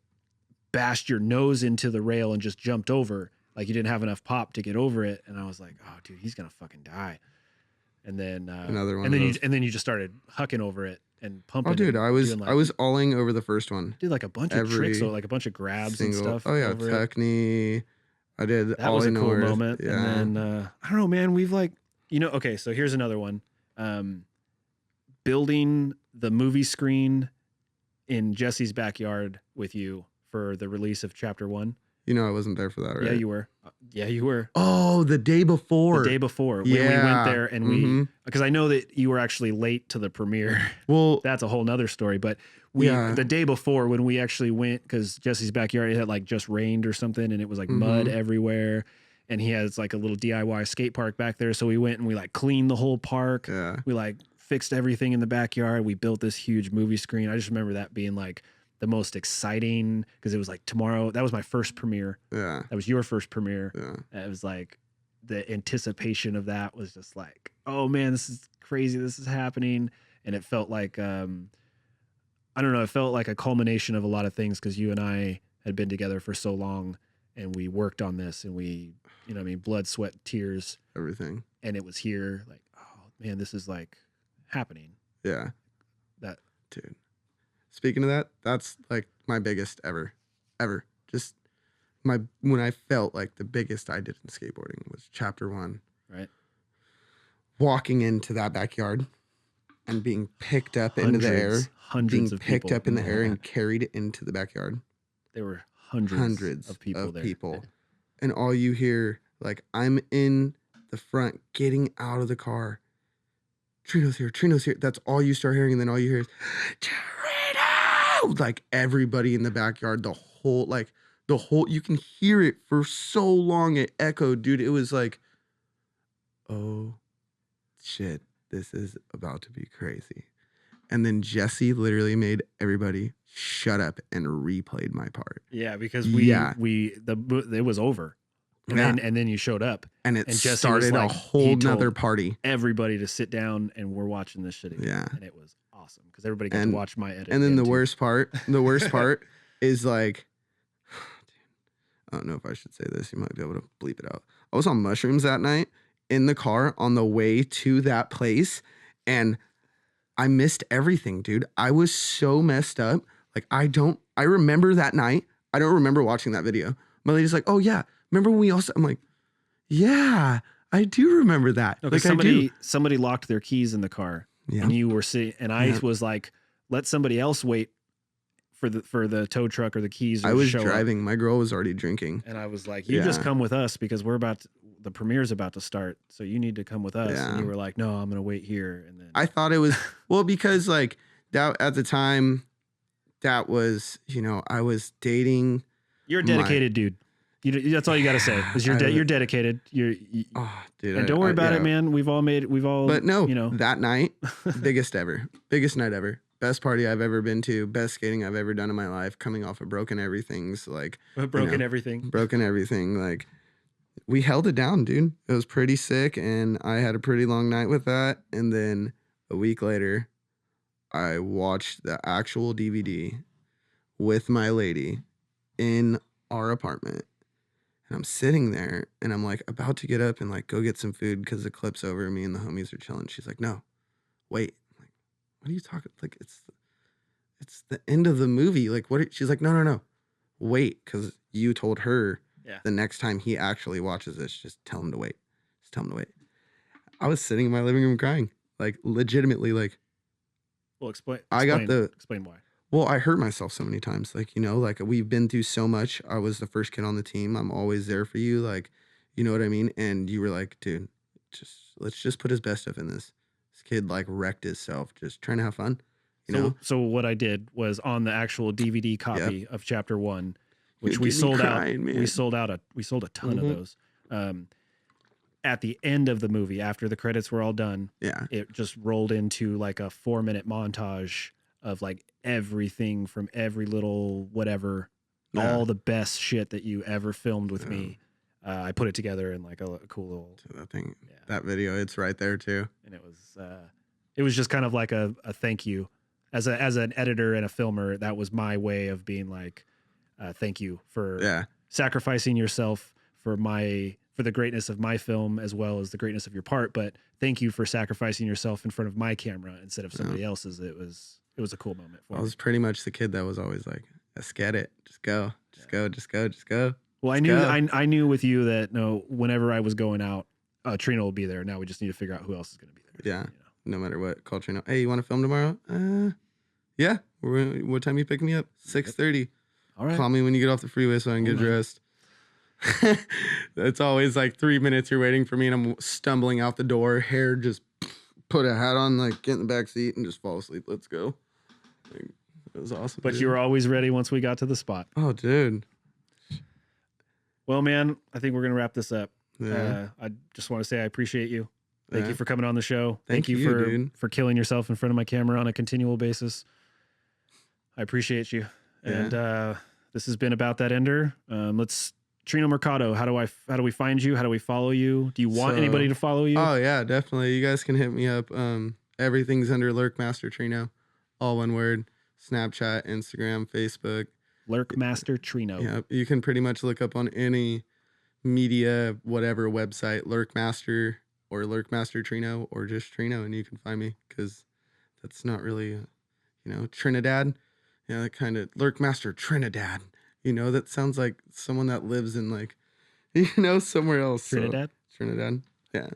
bashed your nose into the rail and just jumped over. Like you didn't have enough pop to get over it. And I was like, oh dude, he's going to fucking die. And then, another one, and then you just started hucking over it and pumping. Oh dude, I was like, alling over the first one. Did like a bunch of tricks, so like a bunch of grabs and stuff. Oh yeah, technique. I did. That was a cool moment. Yeah. And then I don't know, man. We've like, okay. So here's another one. Building the movie screen in Jesse's backyard with you for the release of Chapter 1. I wasn't there for that, right? Yeah, you were. You were. Oh, the day before. The day before. When we went there and because I know that you were actually late to the premiere. Well, that's a whole nother story. But the day before when we actually went, because Jesse's backyard, it had like just rained or something, and it was like mud everywhere. And he has like a little DIY skate park back there. So we went and we like cleaned the whole park. Yeah. We like fixed everything in the backyard. We built this huge movie screen. I just remember that being like the most exciting, because it was like tomorrow. That was my first premiere. Yeah. That was your first premiere. Yeah. It was like the anticipation of that was just like, oh man, this is crazy. This is happening. And it felt like, I don't know. It felt like a culmination of a lot of things, because you and I had been together for so long, and we worked on this, and we, blood, sweat, tears, everything. And it was here, like, oh man, this is like happening. Yeah. That, dude. Speaking of that, that's like my biggest ever. Just when I felt like the biggest I did in skateboarding was Chapter 1. Right. Walking into that backyard and being picked up into the air. Hundreds of people. Being picked up in the air and carried into the backyard. There were hundreds of people there. And all you hear, like, I'm in the front getting out of the car. Trino's here. That's all you start hearing. And then all you hear is, Trino! Like everybody in the backyard, the whole, you can hear it for so long. It echoed, dude. It was like, oh shit, this is about to be crazy. And then Jesse literally made everybody shut up and replayed my part. Yeah, because it was over. And then you showed up. And Jesse started a whole nother party. Everybody to sit down, and we're watching this shit again. Yeah. And it was awesome, because everybody got to watch my edit. And then the worst part is like, I don't know if I should say this. You might be able to bleep it out. I was on mushrooms that night in the car on the way to that place, and I missed everything, dude. I was so messed up. Like, I remember that night. I don't remember watching that video. My lady's like, oh yeah, remember when we also, I'm like, yeah, I do remember that. No, like somebody locked their keys in the car, and you were sitting, and I was like, let somebody else wait for the tow truck or the keys. I was driving. My girl was already drinking. And I was like, you just come with us, because the premiere's about to start. So you need to come with us. Yeah. And you were like, no, I'm going to wait here. And then I thought it was, well, because like that at the time, that was, I was dating. You're a dedicated dude. That's all you got to say is you're dedicated. Dude, and don't worry about it, man. We've all. But no, that night, biggest night ever. best party I've ever been to, best skating I've ever done in my life, coming off of Broken Everything's like Broken Everything. Broken Everything. Like, we held it down, dude. It was pretty sick, and I had a pretty long night with that. And then a week later, I watched the actual DVD with my lady in our apartment. And I'm sitting there, and I'm like about to get up and like go get some food because the clip's over. Me and the homies are chilling. She's like, "No, wait." I'm like, what are you talking? Like, it's the end of the movie. Like, what? She's like, no, wait, because you told her the next time he actually watches this, just tell him to wait. Just tell him to wait. I was sitting in my living room crying, like legitimately, like. Well, explain why. Well, I hurt myself so many times. Like, you know, like we've been through so much. I was the first kid on the team. I'm always there for you. Like, you know what I mean? And you were like, dude, let's just put his best stuff in this. This kid like wrecked himself just trying to have fun. You know? So what I did was on the actual DVD copy of Chapter 1, which we sold out. We sold a ton of those. At the end of the movie, after the credits were all done, it just rolled into like a 4-minute montage of like everything from every little whatever, all the best shit that you ever filmed with me. I put it together in like a cool little that thing. That video, it's right there too. And it was just kind of like a thank you as an editor and a filmer. That was my way of being like, thank you for sacrificing yourself for the greatness of my film as well as the greatness of your part. But thank you for sacrificing yourself in front of my camera instead of somebody else's. It was a cool moment for me. I was pretty much the kid that was always like, let's get it. Just go. Just go. Well, I knew with you that whenever I was going out, Trino will be there. Now we just need to figure out who else is going to be there. Yeah. So, no matter what, call Trino. Hey, you want to film tomorrow? Yeah. What time you picking me up? 6:30. All right. Call me when you get off the freeway so I can get dressed. It's always like 3 minutes you're waiting for me, and I'm stumbling out the door, hair just put a hat on, like get in the back seat and just fall asleep. Let's go. Like, it was awesome. But you were always ready once we got to the spot. Oh, dude. Well, man, I think we're going to wrap this up. Yeah. I just want to say I appreciate you. Thank you for coming on the show. Thank you for killing yourself in front of my camera on a continual basis. I appreciate you. And this has been About That Ender. Trino Mercado, how do we find you? How do we follow you? Do you want anybody to follow you? Oh yeah, definitely. You guys can hit me up. Everything's under Lurkmaster Trino, all one word. Snapchat, Instagram, Facebook. Lurkmaster Trino. Yeah, you can pretty much look up on any media, whatever website, Lurkmaster or Lurkmaster Trino or just Trino, and you can find me because that's not really, Trinidad. Yeah, that kind of Lurkmaster Trinidad. That sounds like someone that lives in like, somewhere else. Trinidad? So, Trinidad. Yeah.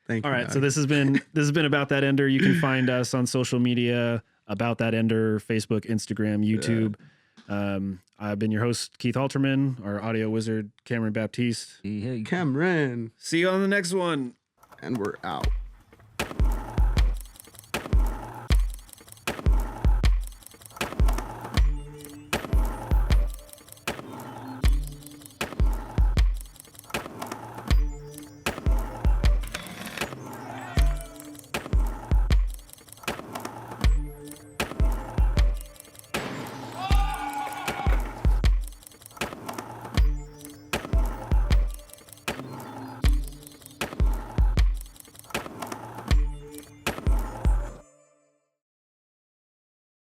Thank you. All right. So this has been About That Ender. You can find us on social media, About That Ender, Facebook, Instagram, YouTube. I've been your host, Keith Halterman, our audio wizard, Cameron Baptiste. Hey. Cameron. See you on the next one. And we're out.